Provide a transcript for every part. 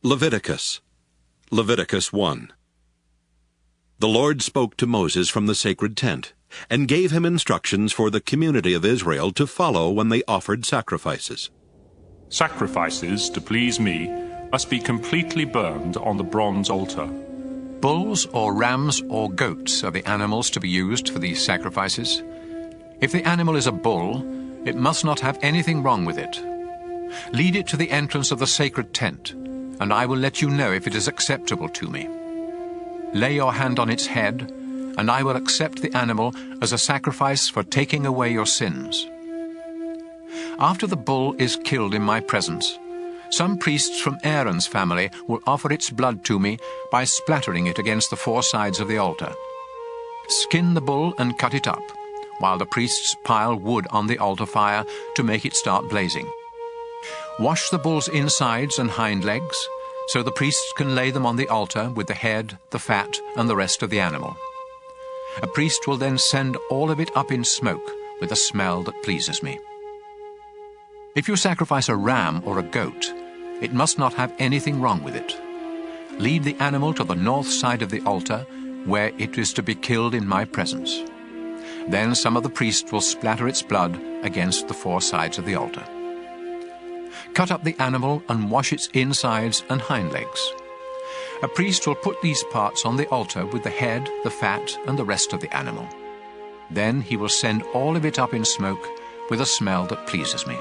Leviticus 1. The Lord spoke to Moses from the sacred tent, and gave him instructions for the community of Israel to follow when they offered sacrifices. Sacrifices to please me must be completely burned on the bronze altar. Bulls or rams or goats are the animals to be used for these sacrifices. If the animal is a bull, it must not have anything wrong with it. Lead it to the entrance of the sacred tent, and I will let you know if it is acceptable to me. Lay your hand on its head, and I will accept the animal as a sacrifice for taking away your sins. After the bull is killed in my presence, some priests from Aaron's family will offer its blood to me by splattering it against the four sides of the altar. Skin the bull and cut it up, while the priests pile wood on the altar fire to make it start blazing. Wash the bull's insides and hind legs, so the priests can lay them on the altar with the head, the fat, and the rest of the animal. A priest will then send all of it up in smoke with a smell that pleases me. If you sacrifice a ram or a goat, it must not have anything wrong with it. Lead the animal to the north side of the altar, where it is to be killed in my presence. Then some of the priests will splatter its blood against the four sides of the altar. Cut up the animal and wash its insides and hind legs. A priest will put these parts on the altar with the head, the fat, and the rest of the animal. Then he will send all of it up in smoke with a smell that pleases me.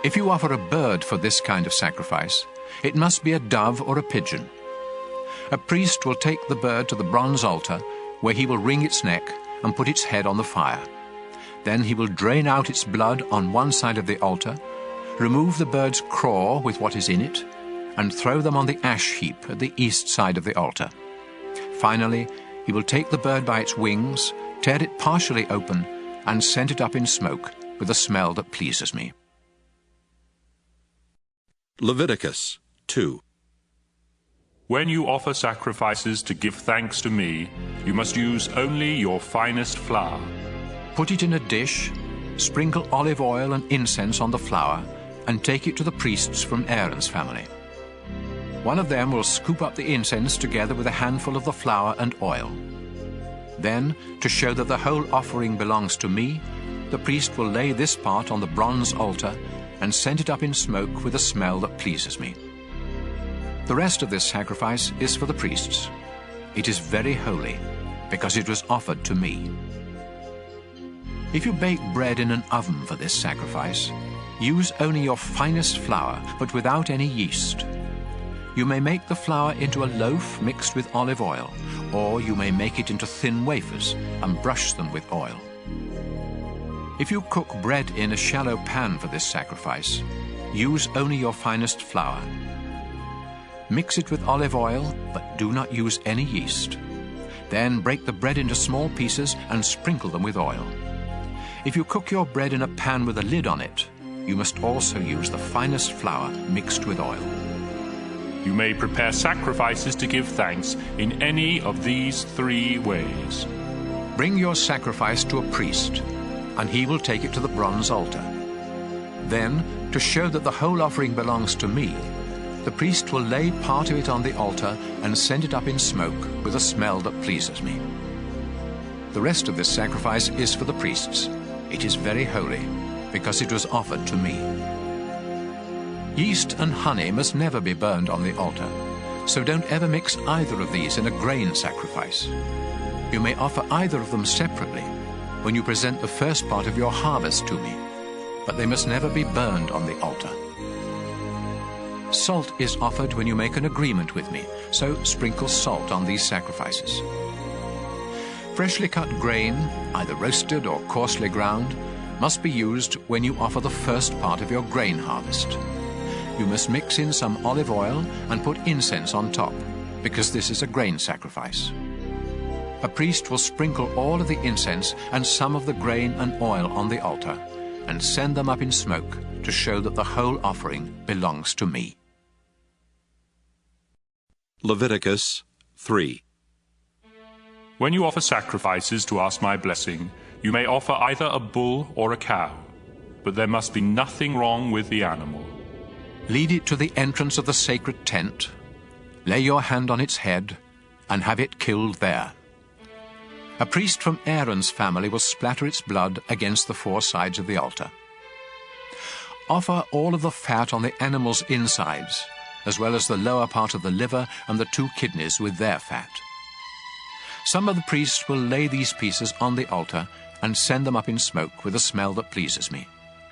If you offer a bird for this kind of sacrifice, it must be a dove or a pigeon. A priest will take the bird to the bronze altar, where he will wring its neck and put its head on the fire. Then he will drain out its blood on one side of the altar, remove the bird's craw with what is in it, and throw them on the ash heap at the east side of the altar. Finally, he will take the bird by its wings, tear it partially open, and send it up in smoke with a smell that pleases me. Leviticus 2. When you offer sacrifices to give thanks to me, you must use only your finest flour. Put it in a dish, sprinkle olive oil and incense on the flour, and take it to the priests from Aaron's family. One of them will scoop up the incense together with a handful of the flour and oil. Then, to show that the whole offering belongs to me, the priest will lay this part on the bronze altar and send it up in smoke with a smell that pleases me. The rest of this sacrifice is for the priests. It is very holy, because it was offered to me. If you bake bread in an oven for this sacrifice, use only your finest flour, but without any yeast. You may make the flour into a loaf mixed with olive oil, or you may make it into thin wafers and brush them with oil. If you cook bread in a shallow pan for this sacrifice, use only your finest flour. Mix it with olive oil, but do not use any yeast. Then break the bread into small pieces and sprinkle them with oil. If you cook your bread in a pan with a lid on it, you must also use the finest flour mixed with oil. You may prepare sacrifices to give thanks in any of these three ways. Bring your sacrifice to a priest, and he will take it to the bronze altar. Then, to show that the whole offering belongs to me, the priest will lay part of it on the altar and send it up in smoke with a smell that pleases me. The rest of this sacrifice is for the priests. It is very holy, because it was offered to me. Yeast and honey must never be burned on the altar, so don't ever mix either of these in a grain sacrifice. You may offer either of them separately when you present the first part of your harvest to me, but they must never be burned on the altar. Salt is offered when you make an agreement with me, so sprinkle salt on these sacrifices. Freshly cut grain, either roasted or coarsely ground, must be used when you offer the first part of your grain harvest. You must mix in some olive oil and put incense on top, because this is a grain sacrifice. A priest will sprinkle all of the incense and some of the grain and oil on the altar, and send them up in smoke to show that the whole offering belongs to me. Leviticus 3. When you offer sacrifices to ask my blessing, you may offer either a bull or a cow, but there must be nothing wrong with the animal. Lead it to the entrance of the sacred tent, lay your hand on its head, and have it killed there. A priest from Aaron's family will splatter its blood against the four sides of the altar. Offer all of the fat on the animal's insides, as well as the lower part of the liver and the 2 kidneys with their fat. Some of the priests will lay these pieces on the altar and send them up in smoke with a smell that pleases me,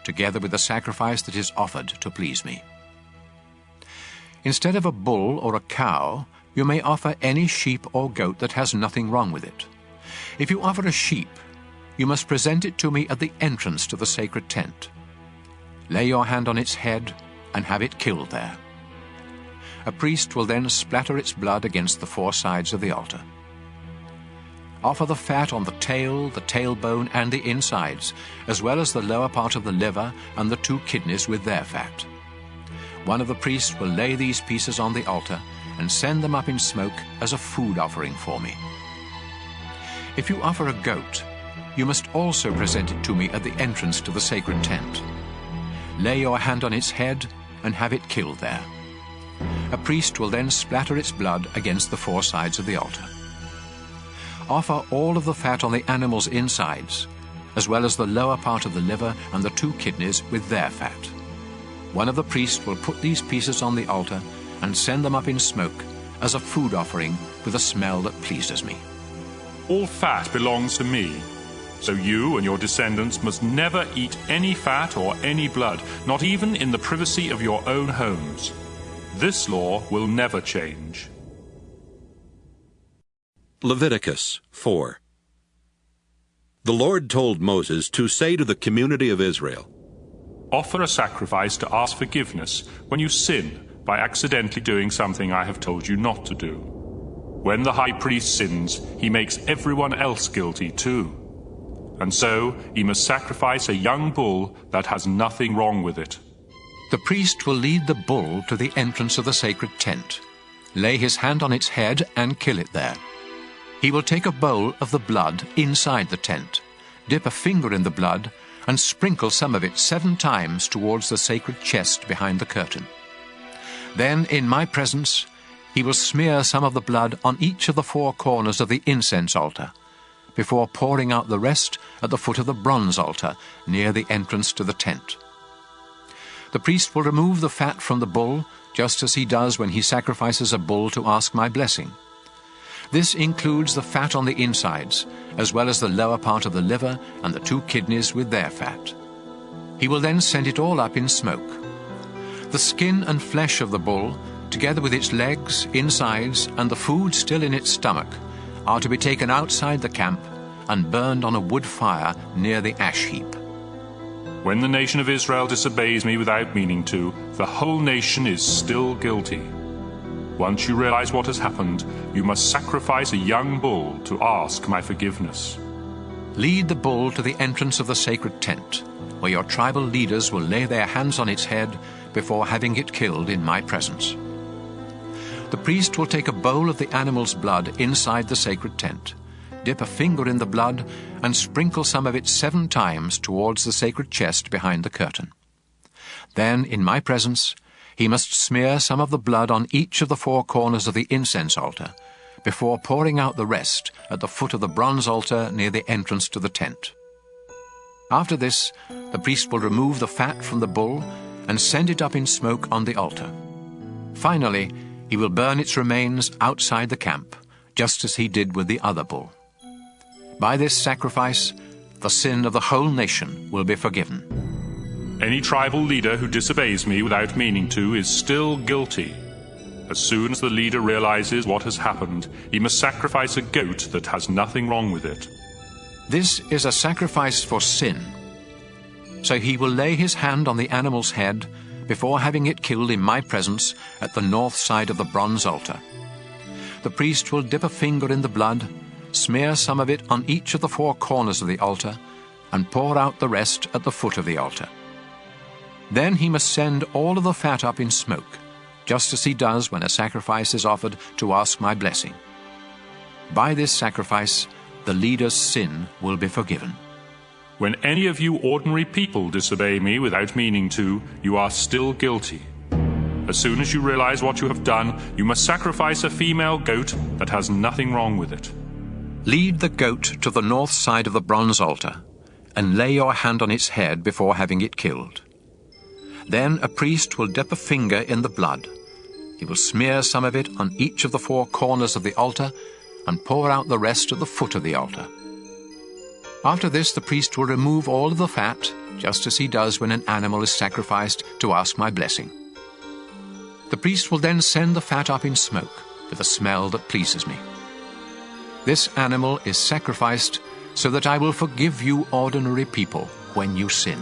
together with the sacrifice that is offered to please me. Instead of a bull or a cow, you may offer any sheep or goat that has nothing wrong with it. If you offer a sheep, you must present it to me at the entrance to the sacred tent. Lay your hand on its head and have it killed there. A priest will then splatter its blood against the 4 sides of the altar. Offer the fat on the tail, the tailbone, and the insides, as well as the lower part of the liver and the 2 kidneys with their fat. One of the priests will lay these pieces on the altar and send them up in smoke as a food offering for me. If you offer a goat, you must also present it to me at the entrance to the sacred tent. Lay your hand on its head and have it killed there. A priest will then splatter its blood against the 4 sides of the altar. Offer all of the fat on the animal's insides, as well as the lower part of the liver and the 2 kidneys with their fat. One of the priests will put these pieces on the altar and send them up in smoke as a food offering with a smell that pleases me. All fat belongs to me, so you and your descendants must never eat any fat or any blood, not even in the privacy of your own homes. This law will never change. Leviticus 4. The Lord told Moses to say to the community of Israel, Offer a sacrifice to ask forgiveness when you sin by accidentally doing something I have told you not to do. When the high priest sins, he makes everyone else guilty too. And so he must sacrifice a young bull that has nothing wrong with it. The priest will lead the bull to the entrance of the sacred tent, lay his hand on its head and kill it there. He will take a bowl of the blood inside the tent, dip a finger in the blood, and sprinkle some of it 7 times towards the sacred chest behind the curtain. Then, in my presence, he will smear some of the blood on each of the 4 corners of the incense altar, before pouring out the rest at the foot of the bronze altar near the entrance to the tent. The priest will remove the fat from the bull, just as he does when he sacrifices a bull to ask my blessing. This includes the fat on the insides, as well as the lower part of the liver and the 2 kidneys with their fat. He will then send it all up in smoke. The skin and flesh of the bull, together with its legs, insides, and the food still in its stomach, are to be taken outside the camp and burned on a wood fire near the ash heap. When the nation of Israel disobeys me without meaning to, the whole nation is still guilty. Once you realize what has happened, you must sacrifice a young bull to ask my forgiveness. Lead the bull to the entrance of the sacred tent, where your tribal leaders will lay their hands on its head before having it killed in my presence. The priest will take a bowl of the animal's blood inside the sacred tent, dip a finger in the blood, and sprinkle some of it 7 times towards the sacred chest behind the curtain. Then, in my presence, he must smear some of the blood on each of the 4 corners of the incense altar, before pouring out the rest at the foot of the bronze altar near the entrance to the tent. After this, the priest will remove the fat from the bull and send it up in smoke on the altar. Finally, he will burn its remains outside the camp, just as he did with the other bull. By this sacrifice, the sin of the whole nation will be forgiven. Any tribal leader who disobeys me without meaning to is still guilty. As soon as the leader realizes what has happened, he must sacrifice a goat that has nothing wrong with it. This is a sacrifice for sin. So he will lay his hand on the animal's head before having it killed in my presence at the north side of the bronze altar. The priest will dip a finger in the blood, smear some of it on each of the 4 corners of the altar, and pour out the rest at the foot of the altar. Then he must send all of the fat up in smoke, just as he does when a sacrifice is offered to ask my blessing. By this sacrifice, the leader's sin will be forgiven. When any of you ordinary people disobey me without meaning to, you are still guilty. As soon as you realize what you have done, you must sacrifice a female goat that has nothing wrong with it. Lead the goat to the north side of the bronze altar, and lay your hand on its head before having it killed. Then a priest will dip a finger in the blood. He will smear some of it on each of the four corners of the altar, and pour out the rest at the foot of the altar. After this, the priest will remove all of the fat, just as he does when an animal is sacrificed to ask my blessing. The priest will then send the fat up in smoke, with a smell that pleases me. This animal is sacrificed so that I will forgive you ordinary people when you sin.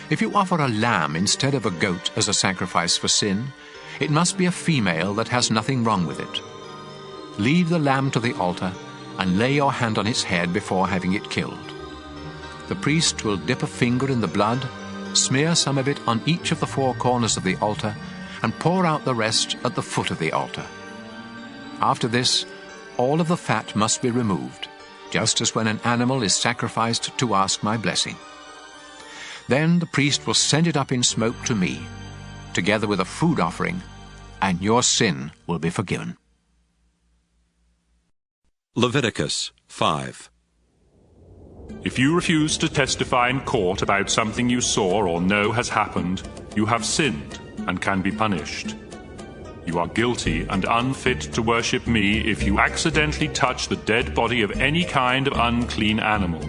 If you offer a lamb instead of a goat as a sacrifice for sin, it must be a female that has nothing wrong with it. Lead the lamb to the altar and lay your hand on its head before having it killed. The priest will dip a finger in the blood, smear some of it on each of the four corners of the altar, and pour out the rest at the foot of the altar. After this, all of the fat must be removed, just as when an animal is sacrificed to ask my blessing. Then the priest will send it up in smoke to me, together with a food offering, and your sin will be forgiven. Leviticus 5. If you refuse to testify in court about something you saw or know has happened, you have sinned and can be punished. You are guilty and unfit to worship me if you accidentally touch the dead body of any kind of unclean animal.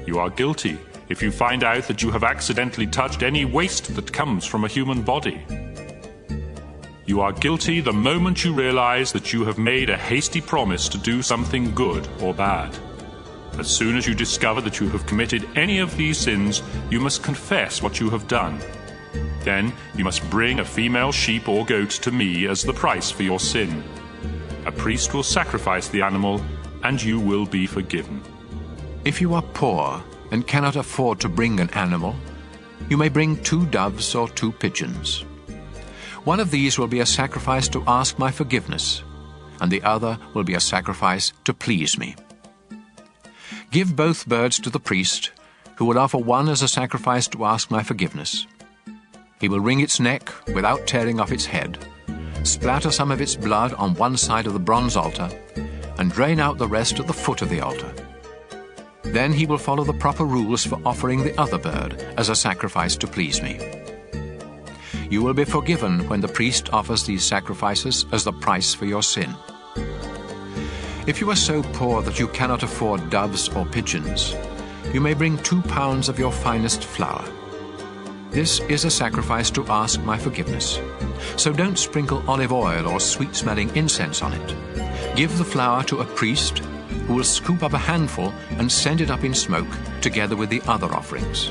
You are guilty if you find out that you have accidentally touched any waste that comes from a human body. You are guilty the moment you realize that you have made a hasty promise to do something good or bad. As soon as you discover that you have committed any of these sins, you must confess what you have done. Then you must bring a female sheep or goat to me as the price for your sin. A priest will sacrifice the animal, and you will be forgiven. If you are poor and cannot afford to bring an animal, you may bring 2 doves or 2 pigeons. One of these will be a sacrifice to ask my forgiveness, and the other will be a sacrifice to please me. Give both birds to the priest, who will offer one as a sacrifice to ask my forgiveness. He will wring its neck without tearing off its head, splatter some of its blood on one side of the bronze altar, and drain out the rest at the foot of the altar. Then he will follow the proper rules for offering the other bird as a sacrifice to please me. You will be forgiven when the priest offers these sacrifices as the price for your sin. If you are so poor that you cannot afford doves or pigeons, you may bring 2 pounds of your finest flour. This is a sacrifice to ask my forgiveness. So don't sprinkle olive oil or sweet-smelling incense on it. Give the flour to a priest who will scoop up a handful and send it up in smoke together with the other offerings.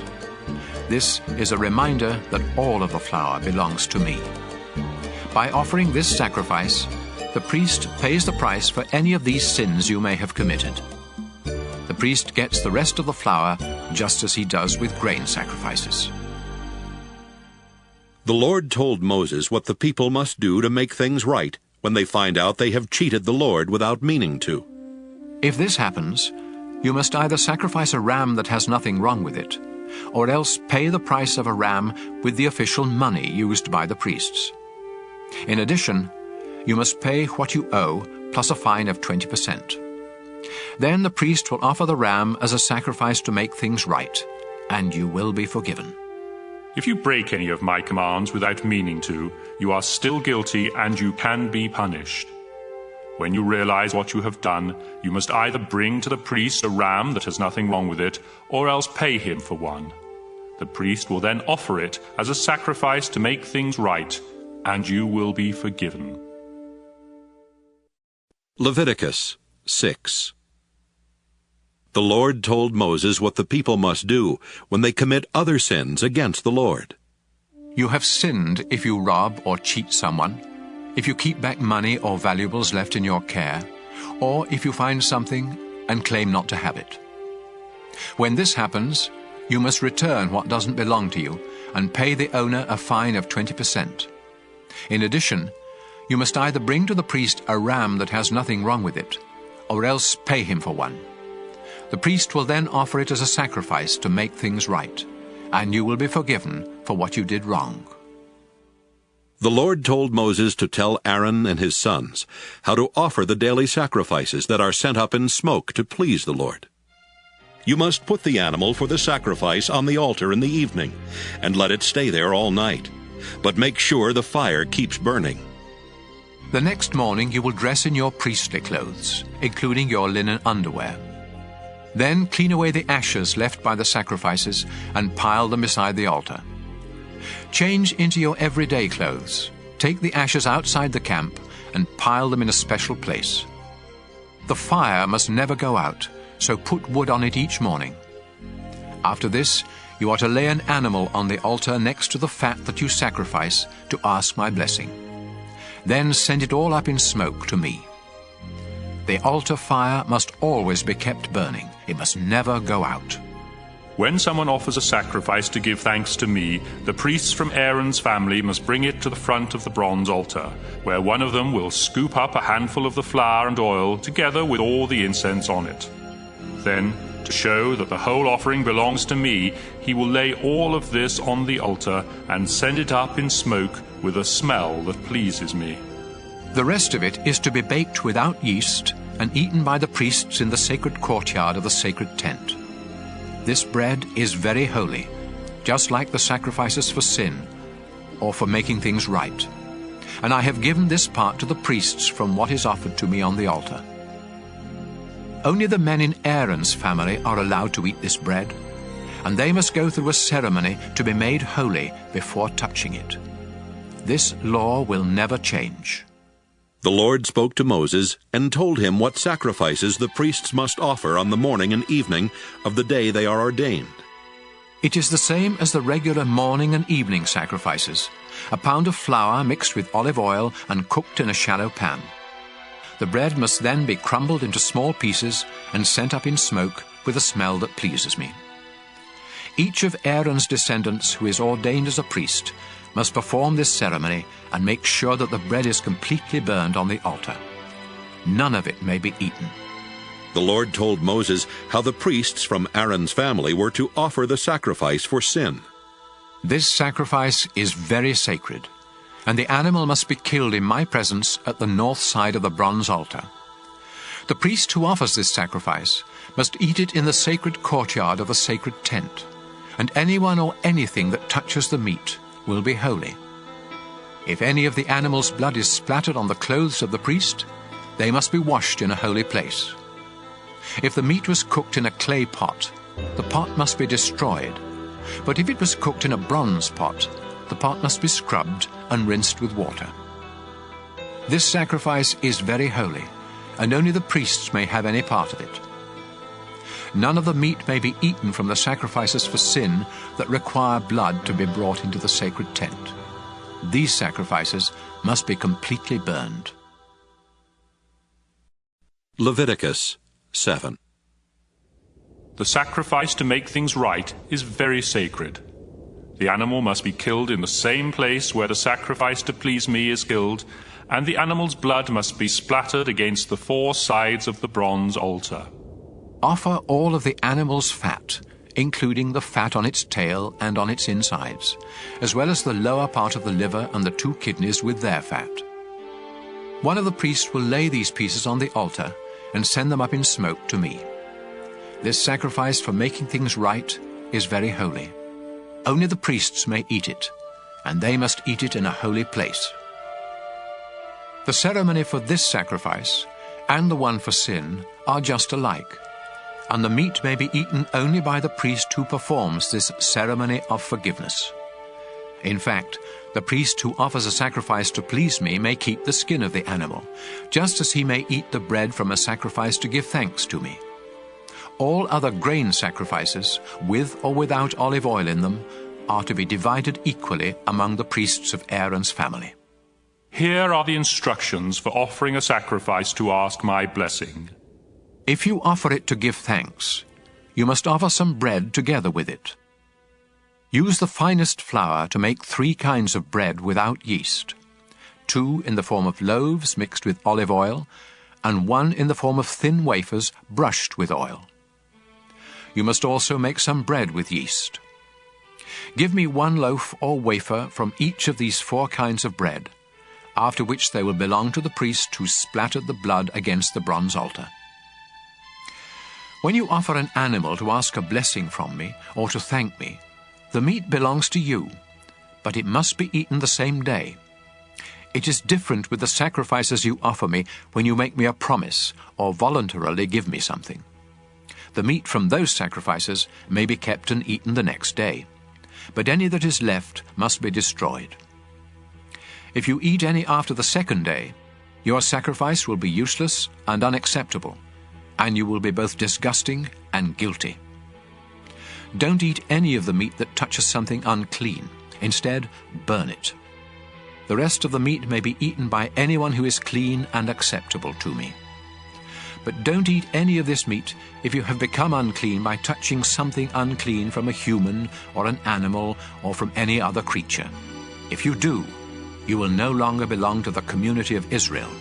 This is a reminder that all of the flour belongs to me. By offering this sacrifice, the priest pays the price for any of these sins you may have committed. The priest gets the rest of the flour just as he does with grain sacrifices. The Lord told Moses what the people must do to make things right when they find out they have cheated the Lord without meaning to. If this happens, you must either sacrifice a ram that has nothing wrong with it, or else pay the price of a ram with the official money used by the priests. In addition, you must pay what you owe plus a fine of 20%. Then the priest will offer the ram as a sacrifice to make things right, and you will be forgiven. If you break any of my commands without meaning to, you are still guilty and you can be punished. When you realize what you have done, you must either bring to the priest a ram that has nothing wrong with it, or else pay him for one. The priest will then offer it as a sacrifice to make things right, and you will be forgiven. Leviticus 6. The Lord told Moses what the people must do when they commit other sins against the Lord. You have sinned if you rob or cheat someone, if you keep back money or valuables left in your care, or if you find something and claim not to have it. When this happens, you must return what doesn't belong to you and pay the owner a fine of 20%. In addition, you must either bring to the priest a ram that has nothing wrong with it, or else pay him for one. The priest will then offer it as a sacrifice to make things right, and you will be forgiven for what you did wrong. The Lord told Moses to tell Aaron and his sons how to offer the daily sacrifices that are sent up in smoke to please the Lord. You must put the animal for the sacrifice on the altar in the evening, and let it stay there all night. But make sure the fire keeps burning. The next morning you will dress in your priestly clothes, including your linen underwear. Then clean away the ashes left by the sacrifices and pile them beside the altar. Change into your everyday clothes. Take the ashes outside the camp and pile them in a special place. The fire must never go out, so put wood on it each morning. After this, you are to lay an animal on the altar next to the fat that you sacrifice to ask my blessing. Then send it all up in smoke to me. The altar fire must always be kept burning. It must never go out. When someone offers a sacrifice to give thanks to me, the priests from Aaron's family must bring it to the front of the bronze altar, where one of them will scoop up a handful of the flour and oil together with all the incense on it. Then, to show that the whole offering belongs to me, he will lay all of this on the altar and send it up in smoke with a smell that pleases me. The rest of it is to be baked without yeast and eaten by the priests in the sacred courtyard of the sacred tent. This bread is very holy, just like the sacrifices for sin or for making things right. And I have given this part to the priests from what is offered to me on the altar. Only the men in Aaron's family are allowed to eat this bread, and they must go through a ceremony to be made holy before touching it. This law will never change. The Lord spoke to Moses and told him what sacrifices the priests must offer on the morning and evening of the day they are ordained. It is the same as the regular morning and evening sacrifices, a pound of flour mixed with olive oil and cooked in a shallow pan. The bread must then be crumbled into small pieces and sent up in smoke with a smell that pleases me. Each of Aaron's descendants who is ordained as a priest must perform this ceremony and make sure that the bread is completely burned on the altar. None of it may be eaten. The Lord told Moses how the priests from Aaron's family were to offer the sacrifice for sin. This sacrifice is very sacred, and the animal must be killed in my presence at the north side of the bronze altar. The priest who offers this sacrifice must eat it in the sacred courtyard of the sacred tent, and anyone or anything that touches the meat will be holy. If any of the animal's blood is splattered on the clothes of the priest, they must be washed in a holy place. If the meat was cooked in a clay pot, the pot must be destroyed. But if it was cooked in a bronze pot, the pot must be scrubbed and rinsed with water. This sacrifice is very holy, and only the priests may have any part of it. None of the meat may be eaten from the sacrifices for sin that require blood to be brought into the sacred tent. These sacrifices must be completely burned. Leviticus 7. The sacrifice to make things right is very sacred. The animal must be killed in the same place where the sacrifice to please me is killed, and the animal's blood must be splattered against the four sides of the bronze altar. Offer all of the animal's fat, including the fat on its tail and on its insides, as well as the lower part of the liver and the 2 kidneys with their fat. One of the priests will lay these pieces on the altar and send them up in smoke to me. This sacrifice for making things right is very holy. Only the priests may eat it, and they must eat it in a holy place. The ceremony for this sacrifice and the one for sin are just alike, and the meat may be eaten only by the priest who performs this ceremony of forgiveness. In fact, the priest who offers a sacrifice to please me may keep the skin of the animal, just as he may eat the bread from a sacrifice to give thanks to me. All other grain sacrifices, with or without olive oil in them, are to be divided equally among the priests of Aaron's family. Here are the instructions for offering a sacrifice to ask my blessing. If you offer it to give thanks, you must offer some bread together with it. Use the finest flour to make 3 kinds of bread without yeast, 2 in the form of loaves mixed with olive oil, and 1 in the form of thin wafers brushed with oil. You must also make some bread with yeast. Give me 1 loaf or wafer from each of these 4 kinds of bread, after which they will belong to the priest who splattered the blood against the bronze altar. When you offer an animal to ask a blessing from me or to thank me, the meat belongs to you, but it must be eaten the same day. It is different with the sacrifices you offer me when you make me a promise or voluntarily give me something. The meat from those sacrifices may be kept and eaten the next day, but any that is left must be destroyed. If you eat any after the 2nd day, your sacrifice will be useless and unacceptable, and you will be both disgusting and guilty. Don't eat any of the meat that touches something unclean. Instead, burn it. The rest of the meat may be eaten by anyone who is clean and acceptable to me. But don't eat any of this meat if you have become unclean by touching something unclean from a human or an animal or from any other creature. If you do, you will no longer belong to the community of Israel.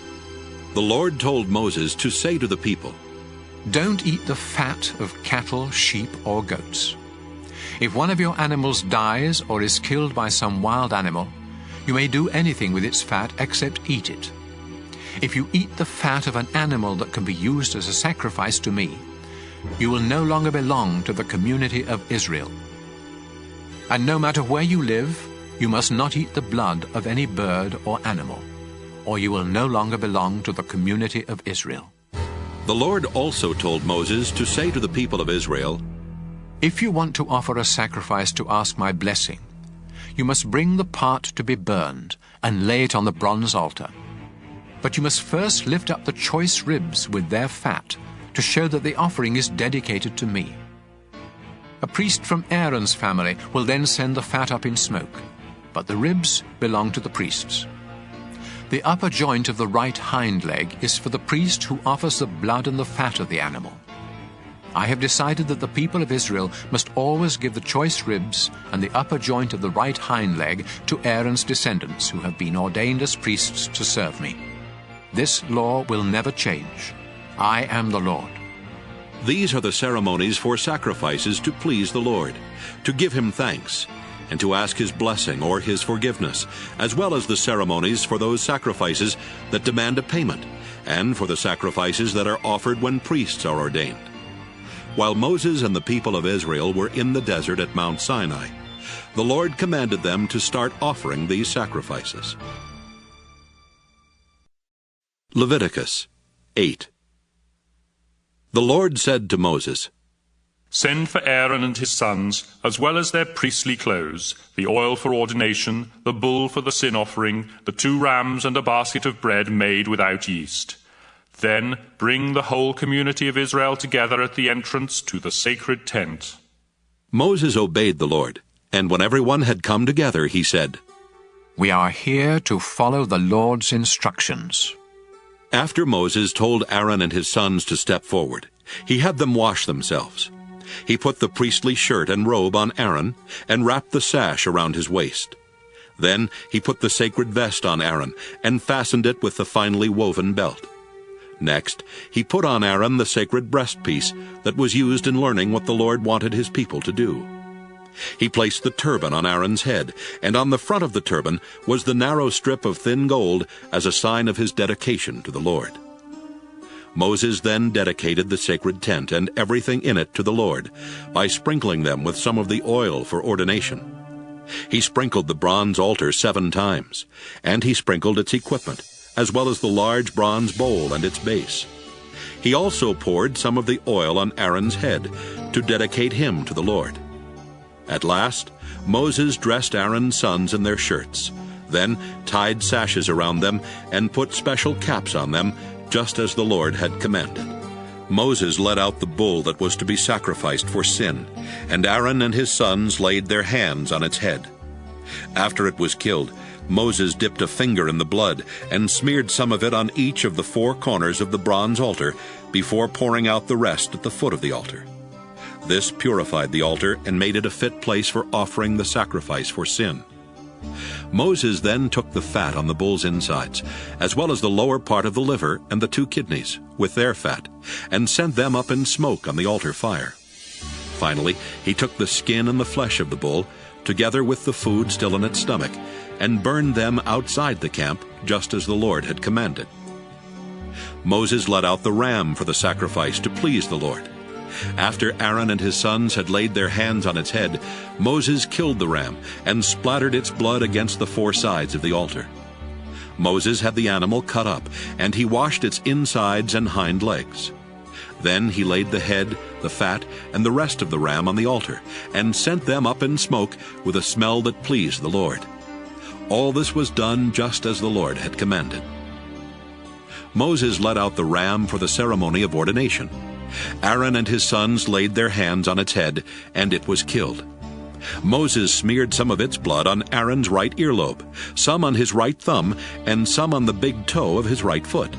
The Lord told Moses to say to the people, Don't eat the fat of cattle, sheep, or goats. If one of your animals dies or is killed by some wild animal, you may do anything with its fat except eat it. If you eat the fat of an animal that can be used as a sacrifice to me, you will no longer belong to the community of Israel. And no matter where you live, you must not eat the blood of any bird or animal, or you will no longer belong to the community of Israel. The Lord also told Moses to say to the people of Israel, If you want to offer a sacrifice to ask my blessing, you must bring the part to be burned and lay it on the bronze altar. But you must first lift up the choice ribs with their fat to show that the offering is dedicated to me. A priest from Aaron's family will then send the fat up in smoke, but the ribs belong to the priests. The upper joint of the right hind leg is for the priest who offers the blood and the fat of the animal. I have decided that the people of Israel must always give the choice ribs and the upper joint of the right hind leg to Aaron's descendants who have been ordained as priests to serve me. This law will never change. I am the Lord. These are the ceremonies for sacrifices to please the Lord, to give him thanks, and to ask his blessing or his forgiveness, as well as the ceremonies for those sacrifices that demand a payment, and for the sacrifices that are offered when priests are ordained. While Moses and the people of Israel were in the desert at Mount Sinai, the Lord commanded them to start offering these sacrifices. Leviticus 8. The Lord said to Moses, Send for Aaron and his sons, as well as their priestly clothes, the oil for ordination, the bull for the sin offering, the 2 rams and a basket of bread made without yeast. Then bring the whole community of Israel together at the entrance to the sacred tent. Moses obeyed the Lord, and when everyone had come together, he said, We are here to follow the Lord's instructions. After Moses told Aaron and his sons to step forward, he had them wash themselves. He put the priestly shirt and robe on Aaron and wrapped the sash around his waist. Then he put the sacred vest on Aaron and fastened it with the finely woven belt. Next, he put on Aaron the sacred breastpiece that was used in learning what the Lord wanted his people to do. He placed the turban on Aaron's head, and on the front of the turban was the narrow strip of thin gold as a sign of his dedication to the Lord. Moses then dedicated the sacred tent and everything in it to the Lord by sprinkling them with some of the oil for ordination. He sprinkled the bronze altar 7 times, and he sprinkled its equipment, as well as the large bronze bowl and its base. He also poured some of the oil on Aaron's head to dedicate him to the Lord. At last, Moses dressed Aaron's sons in their shirts, then tied sashes around them and put special caps on them, just as the Lord had commanded. Moses led out the bull that was to be sacrificed for sin, and Aaron and his sons laid their hands on its head. After it was killed, Moses dipped a finger in the blood and smeared some of it on each of the 4 corners of the bronze altar before pouring out the rest at the foot of the altar. This purified the altar and made it a fit place for offering the sacrifice for sin. Moses then took the fat on the bull's insides, as well as the lower part of the liver and the 2 kidneys, with their fat, and sent them up in smoke on the altar fire. Finally, he took the skin and the flesh of the bull, together with the food still in its stomach, and burned them outside the camp, just as the Lord had commanded. Moses led out the ram for the sacrifice to please the Lord. After Aaron and his sons had laid their hands on its head, Moses killed the ram and splattered its blood against the four sides of the altar. Moses had the animal cut up, and he washed its insides and hind legs. Then he laid the head, the fat, and the rest of the ram on the altar, and sent them up in smoke with a smell that pleased the Lord. All this was done just as the Lord had commanded. Moses led out the ram for the ceremony of ordination. Aaron and his sons laid their hands on its head, and it was killed. Moses smeared some of its blood on Aaron's right earlobe, some on his right thumb, and some on the big toe of his right foot.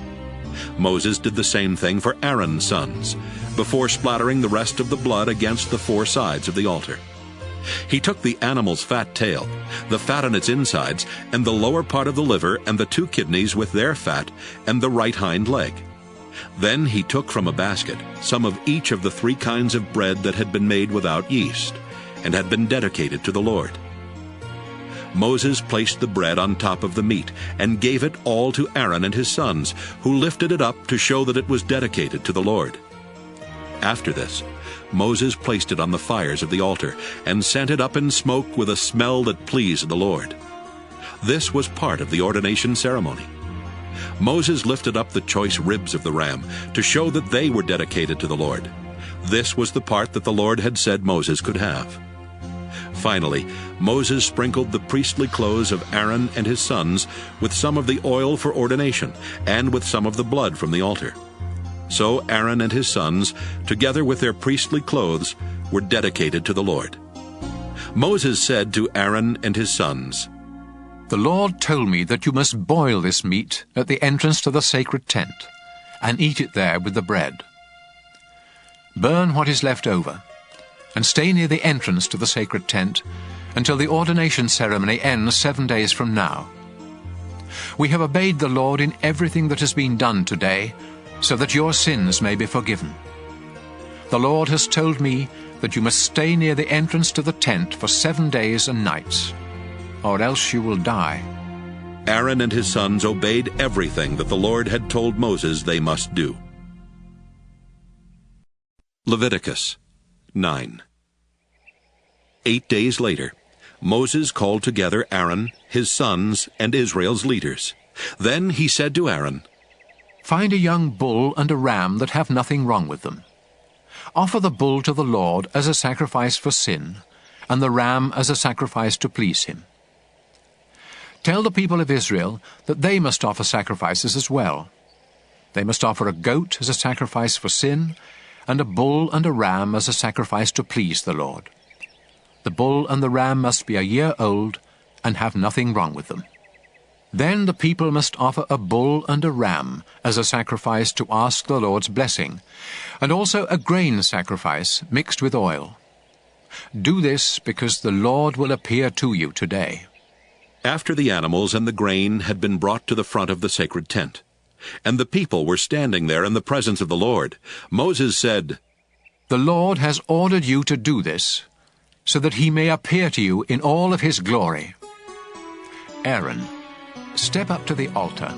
Moses did the same thing for Aaron's sons, before splattering the rest of the blood against the four sides of the altar. He took the animal's fat tail, the fat on its insides, and the lower part of the liver and the two kidneys with their fat, and the right hind leg. Then he took from a basket some of each of the 3 kinds of bread that had been made without yeast, and had been dedicated to the Lord. Moses placed the bread on top of the meat, and gave it all to Aaron and his sons, who lifted it up to show that it was dedicated to the Lord. After this, Moses placed it on the fires of the altar, and sent it up in smoke with a smell that pleased the Lord. This was part of the ordination ceremony. Moses lifted up the choice ribs of the ram, to show that they were dedicated to the Lord. This was the part that the Lord had said Moses could have. Finally, Moses sprinkled the priestly clothes of Aaron and his sons with some of the oil for ordination, and with some of the blood from the altar. So Aaron and his sons, together with their priestly clothes, were dedicated to the Lord. Moses said to Aaron and his sons, "The Lord told me that you must boil this meat at the entrance to the sacred tent, and eat it there with the bread. Burn what is left over, and stay near the entrance to the sacred tent until the ordination ceremony ends 7 days from now. We have obeyed the Lord in everything that has been done today, so that your sins may be forgiven. The Lord has told me that you must stay near the entrance to the tent for 7 days and nights, or else you will die." Aaron and his sons obeyed everything that the Lord had told Moses they must do. Leviticus 9. 8 days later, Moses called together Aaron, his sons, and Israel's leaders. Then he said to Aaron, "Find a young bull and a ram that have nothing wrong with them. Offer the bull to the Lord as a sacrifice for sin, and the ram as a sacrifice to please him. Tell the people of Israel that they must offer sacrifices as well. They must offer a goat as a sacrifice for sin, and a bull and a ram as a sacrifice to please the Lord. The bull and the ram must be a year old and have nothing wrong with them. Then the people must offer a bull and a ram as a sacrifice to ask the Lord's blessing, and also a grain sacrifice mixed with oil. Do this because the Lord will appear to you today." After the animals and the grain had been brought to the front of the sacred tent, and the people were standing there in the presence of the Lord, Moses said, "The Lord has ordered you to do this, so that he may appear to you in all of his glory. Aaron, step up to the altar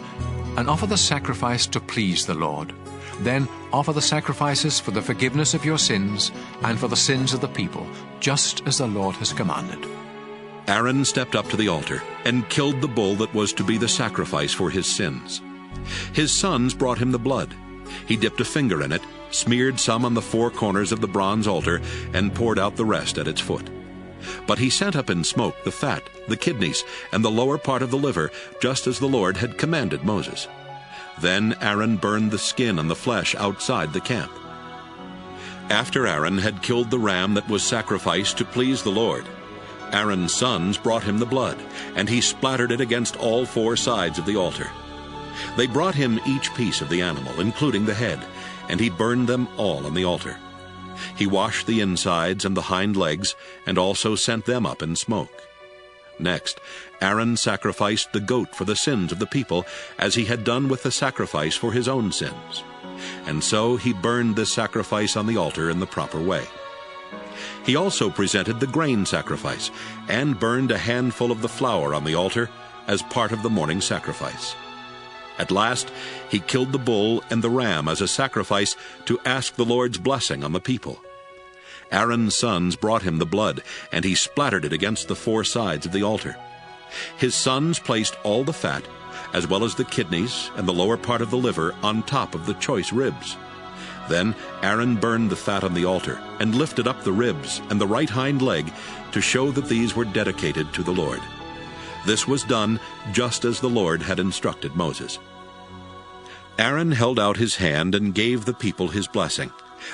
and offer the sacrifice to please the Lord. Then offer the sacrifices for the forgiveness of your sins and for the sins of the people, just as the Lord has commanded." Aaron stepped up to the altar and killed the bull that was to be the sacrifice for his sins. His sons brought him the blood. He dipped a finger in it, smeared some on the 4 corners of the bronze altar, and poured out the rest at its foot. But he sent up in smoke the fat, the kidneys, and the lower part of the liver, just as the Lord had commanded Moses. Then Aaron burned the skin and the flesh outside the camp. After Aaron had killed the ram that was sacrificed to please the Lord, Aaron's sons brought him the blood, and he splattered it against all 4 sides of the altar. They brought him each piece of the animal, including the head, and he burned them all on the altar. He washed the insides and the hind legs, and also sent them up in smoke. Next, Aaron sacrificed the goat for the sins of the people, as he had done with the sacrifice for his own sins. And so he burned this sacrifice on the altar in the proper way. He also presented the grain sacrifice and burned a handful of the flour on the altar as part of the morning sacrifice. At last, he killed the bull and the ram as a sacrifice to ask the Lord's blessing on the people. Aaron's sons brought him the blood, and he splattered it against the four sides of the altar. His sons placed all the fat, as well as the kidneys and the lower part of the liver, on top of the choice ribs. Then Aaron burned the fat on the altar and lifted up the ribs and the right hind leg to show that these were dedicated to the Lord. This was done just as the Lord had instructed Moses. Aaron held out his hand and gave the people his blessing,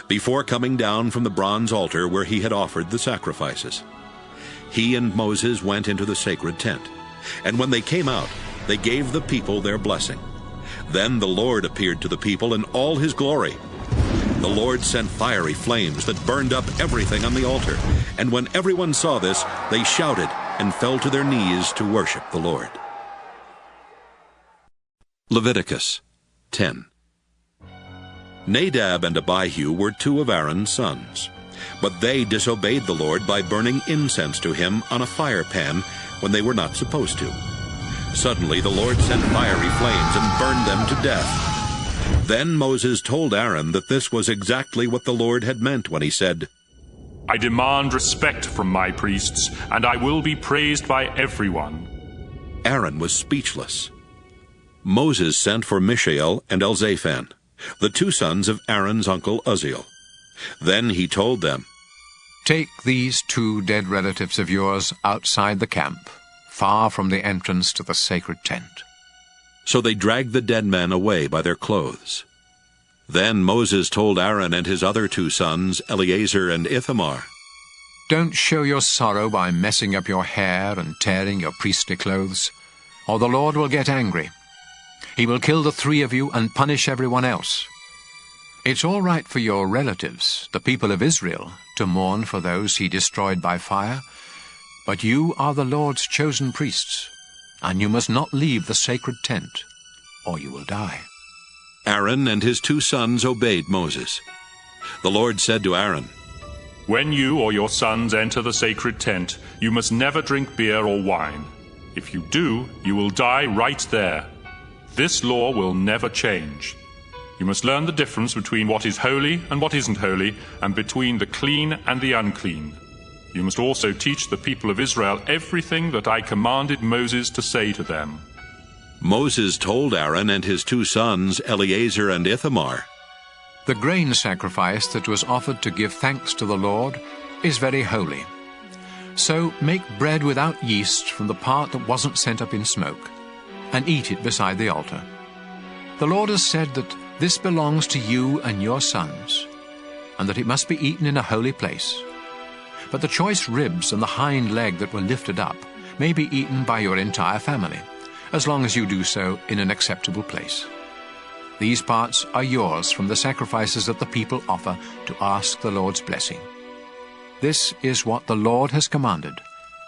before coming down from the bronze altar where he had offered the sacrifices. He and Moses went into the sacred tent, and when they came out, they gave the people their blessing. Then the Lord appeared to the people in all his glory. The Lord sent fiery flames that burned up everything on the altar, and when everyone saw this, they shouted and fell to their knees to worship the Lord. Leviticus 10. Nadab and Abihu were two of Aaron's sons, but they disobeyed the Lord by burning incense to him on a fire pan when they were not supposed to. Suddenly the Lord sent fiery flames and burned them to death. Then Moses told Aaron that this was exactly what the Lord had meant when he said, I demand respect from my priests, and I will be praised by everyone. Aaron was speechless. Moses sent for Mishael and Elzaphan, the two sons of Aaron's uncle Uzziel. Then he told them, Take these two dead relatives of yours outside the camp, far from the entrance to the sacred tent. So they dragged the dead men away by their clothes. Then Moses told Aaron and his other two sons, Eleazar and Ithamar, Don't show your sorrow by messing up your hair and tearing your priestly clothes, or the Lord will get angry. He will kill the three of you and punish everyone else. It's all right for your relatives, the people of Israel, to mourn for those he destroyed by fire, but you are the Lord's chosen priests, and you must not leave the sacred tent, or you will die. Aaron and his two sons obeyed Moses. The Lord said to Aaron, When you or your sons enter the sacred tent, you must never drink beer or wine. If you do, you will die right there. This law will never change. You must learn the difference between what is holy and what isn't holy, and between the clean and the unclean. You must also teach the people of Israel everything that I commanded Moses to say to them. Moses told Aaron and his two sons, Eleazar and Ithamar, The grain sacrifice that was offered to give thanks to the Lord is very holy. So make bread without yeast from the part that wasn't sent up in smoke, and eat it beside the altar. The Lord has said that this belongs to you and your sons, and that it must be eaten in a holy place. But the choice ribs and the hind leg that were lifted up may be eaten by your entire family, as long as you do so in an acceptable place. These parts are yours from the sacrifices that the people offer to ask the Lord's blessing. This is what the Lord has commanded,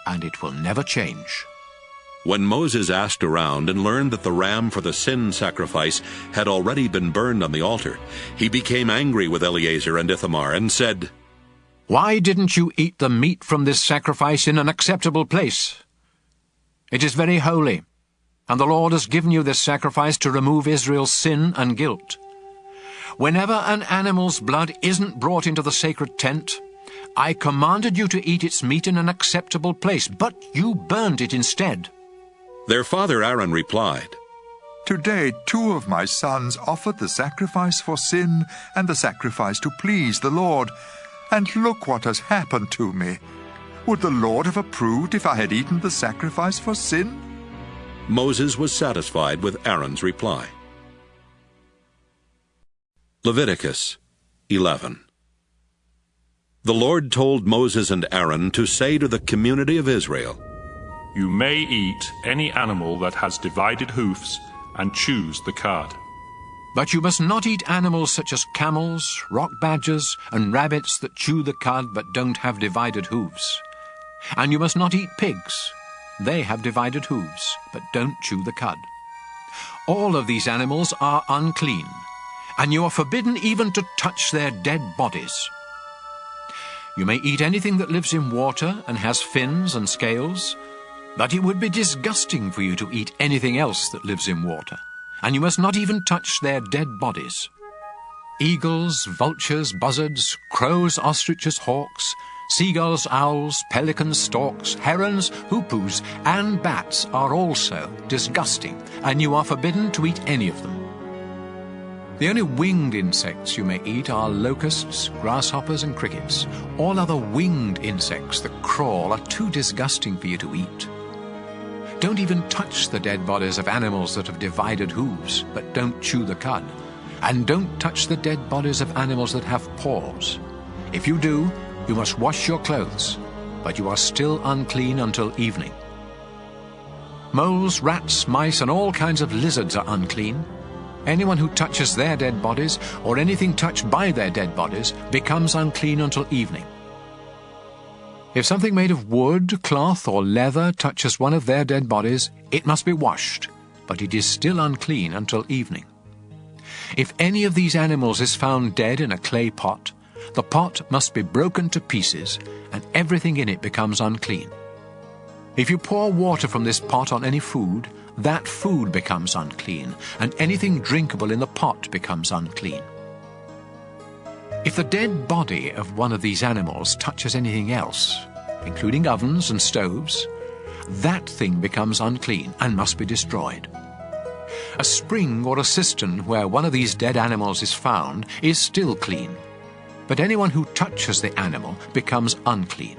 and it will never change. When Moses asked around and learned that the ram for the sin sacrifice had already been burned on the altar, he became angry with Eleazar and Ithamar and said, Why didn't you eat the meat from this sacrifice in an acceptable place? It is very holy, and the Lord has given you this sacrifice to remove Israel's sin and guilt. Whenever an animal's blood isn't brought into the sacred tent, I commanded you to eat its meat in an acceptable place, but you burned it instead. Their father Aaron replied, Today 2 of my sons offered the sacrifice for sin and the sacrifice to please the Lord, and look what has happened to me. Would the Lord have approved if I had eaten the sacrifice for sin? Moses was satisfied with Aaron's reply. Leviticus 11. The Lord told Moses and Aaron to say to the community of Israel, You may eat any animal that has divided hoofs, and choose the cud. But you must not eat animals such as camels, rock badgers, and rabbits that chew the cud but don't have divided hooves. And you must not eat pigs. They have divided hooves, but don't chew the cud. All of these animals are unclean, and you are forbidden even to touch their dead bodies. You may eat anything that lives in water and has fins and scales, but it would be disgusting for you to eat anything else that lives in water, and you must not even touch their dead bodies. Eagles, vultures, buzzards, crows, ostriches, hawks, seagulls, owls, pelicans, storks, herons, hoopoes, and bats are also disgusting, and you are forbidden to eat any of them. The only winged insects you may eat are locusts, grasshoppers, and crickets. All other winged insects that crawl are too disgusting for you to eat. Don't even touch the dead bodies of animals that have divided hooves, but don't chew the cud. And don't touch the dead bodies of animals that have paws. If you do, you must wash your clothes, but you are still unclean until evening. Moles, rats, mice, and all kinds of lizards are unclean. Anyone who touches their dead bodies, or anything touched by their dead bodies, becomes unclean until evening. If something made of wood, cloth, or leather touches one of their dead bodies, it must be washed, but it is still unclean until evening. If any of these animals is found dead in a clay pot, the pot must be broken to pieces, and everything in it becomes unclean. If you pour water from this pot on any food, that food becomes unclean, and anything drinkable in the pot becomes unclean. If the dead body of one of these animals touches anything else, including ovens and stoves, that thing becomes unclean and must be destroyed. A spring or a cistern where one of these dead animals is found is still clean, but anyone who touches the animal becomes unclean.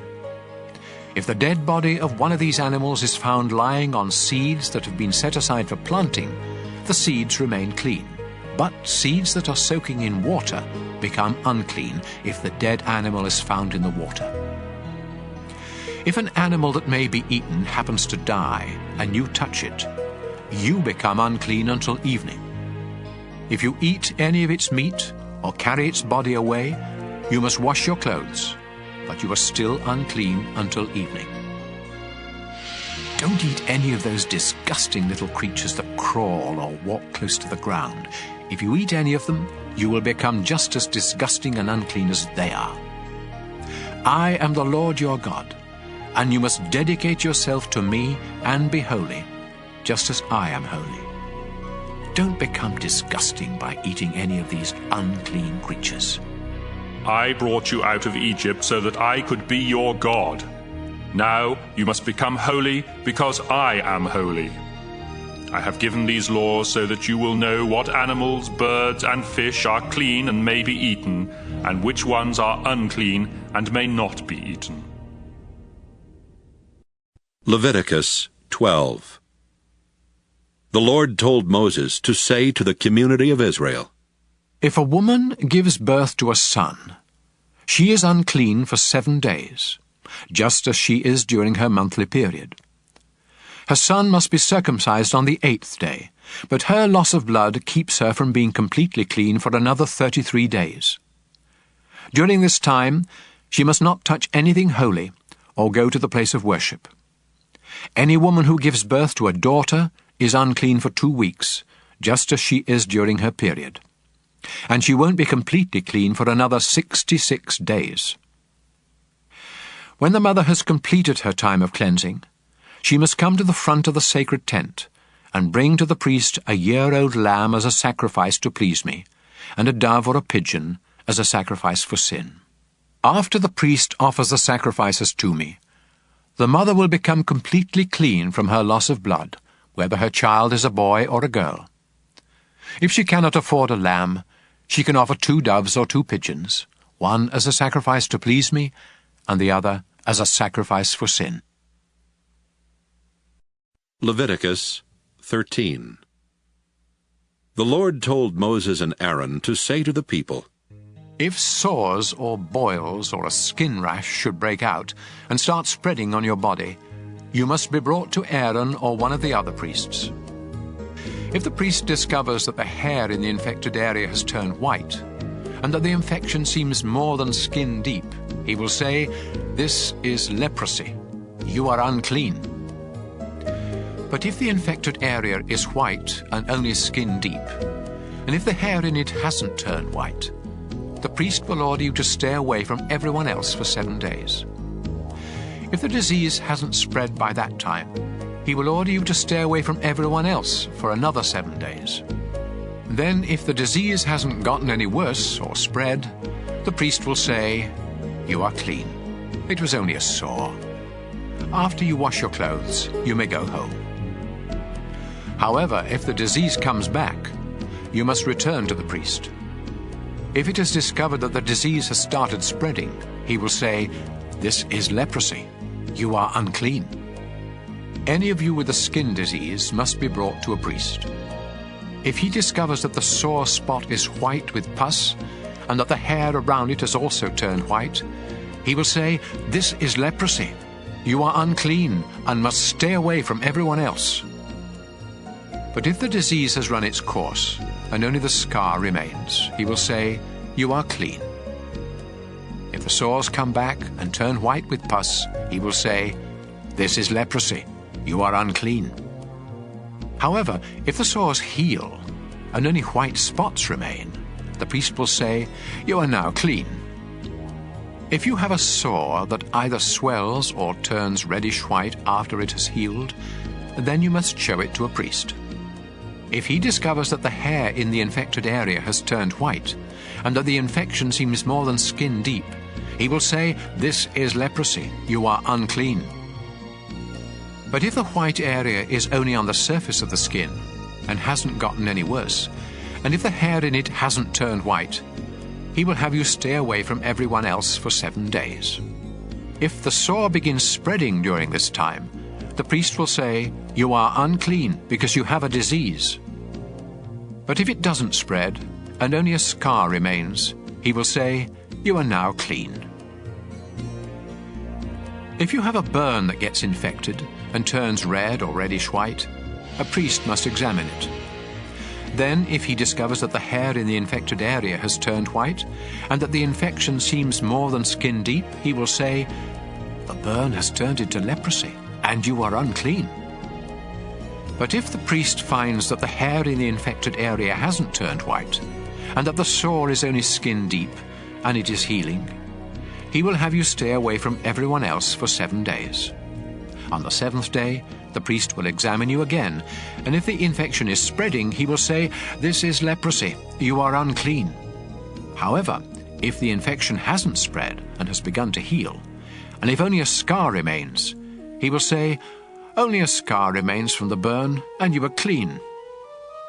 If the dead body of one of these animals is found lying on seeds that have been set aside for planting, the seeds remain clean, but seeds that are soaking in water become unclean if the dead animal is found in the water. If an animal that may be eaten happens to die and you touch it, you become unclean until evening. If you eat any of its meat or carry its body away, you must wash your clothes, but you are still unclean until evening. Don't eat any of those disgusting little creatures that crawl or walk close to the ground. If you eat any of them, you will become just as disgusting and unclean as they are. I am the Lord your God, and you must dedicate yourself to me and be holy, just as I am holy. Don't become disgusting by eating any of these unclean creatures. I brought you out of Egypt so that I could be your God. Now you must become holy because I am holy. I have given these laws so that you will know what animals, birds, and fish are clean and may be eaten, and which ones are unclean and may not be eaten. Leviticus 12. The Lord told Moses to say to the community of Israel, If a woman gives birth to a son, she is unclean for 7 days, just as she is during her monthly period. Her son must be circumcised on the 8th day, but her loss of blood keeps her from being completely clean for another 33 days. During this time, she must not touch anything holy or go to the place of worship. Any woman who gives birth to a daughter is unclean for 2 weeks, just as she is during her period. And she won't be completely clean for another 66 days. When the mother has completed her time of cleansing, she must come to the front of the sacred tent and bring to the priest a year-old lamb as a sacrifice to please me, and a dove or a pigeon as a sacrifice for sin. After the priest offers the sacrifices to me, the mother will become completely clean from her loss of blood, whether her child is a boy or a girl. If she cannot afford a lamb, she can offer 2 doves or 2 pigeons, one as a sacrifice to please me, and the other as a sacrifice for sin. Leviticus 13. The Lord told Moses and Aaron to say to the people, If sores or boils or a skin rash should break out and start spreading on your body, you must be brought to Aaron or one of the other priests. If the priest discovers that the hair in the infected area has turned white, and that the infection seems more than skin deep, he will say, This is leprosy. You are unclean. But if the infected area is white and only skin deep, and if the hair in it hasn't turned white, the priest will order you to stay away from everyone else for 7 days. If the disease hasn't spread by that time, he will order you to stay away from everyone else for another 7 days. Then, if the disease hasn't gotten any worse or spread, the priest will say, "You are clean. It was only a sore. After you wash your clothes, you may go home." However, if the disease comes back, you must return to the priest. If it is discovered that the disease has started spreading, he will say, "This is leprosy. You are unclean." Any of you with a skin disease must be brought to a priest. If he discovers that the sore spot is white with pus, and that the hair around it has also turned white, he will say, "This is leprosy. You are unclean and must stay away from everyone else." But if the disease has run its course, and only the scar remains, he will say, "You are clean." If the sores come back and turn white with pus, he will say, "This is leprosy. You are unclean." However, if the sores heal, and only white spots remain, the priest will say, "You are now clean." If you have a sore that either swells or turns reddish white after it has healed, then you must show it to a priest. If he discovers that the hair in the infected area has turned white, and that the infection seems more than skin deep, he will say, "This is leprosy. You are unclean." But if the white area is only on the surface of the skin, and hasn't gotten any worse, and if the hair in it hasn't turned white, he will have you stay away from everyone else for 7 days. If the sore begins spreading during this time, the priest will say, "You are unclean because you have a disease." But if it doesn't spread, and only a scar remains, he will say, "You are now clean." If you have a burn that gets infected and turns red or reddish white, a priest must examine it. Then, if he discovers that the hair in the infected area has turned white, and that the infection seems more than skin deep, he will say, "The burn has turned into leprosy, and you are unclean." But if the priest finds that the hair in the infected area hasn't turned white, and that the sore is only skin deep, and it is healing, he will have you stay away from everyone else for 7 days. On the 7th day, the priest will examine you again, and if the infection is spreading, he will say, "This is leprosy. You are unclean." However, if the infection hasn't spread and has begun to heal, and if only a scar remains, he will say, "Only a scar remains from the burn, and you are clean."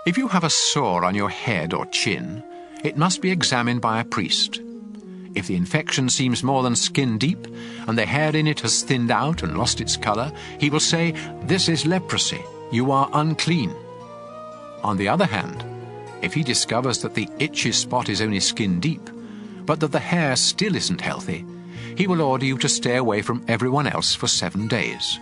If you have a sore on your head or chin, it must be examined by a priest. If the infection seems more than skin deep, and the hair in it has thinned out and lost its color, he will say, "This is leprosy. You are unclean." On the other hand, if he discovers that the itchy spot is only skin deep, but that the hair still isn't healthy, he will order you to stay away from everyone else for 7 days.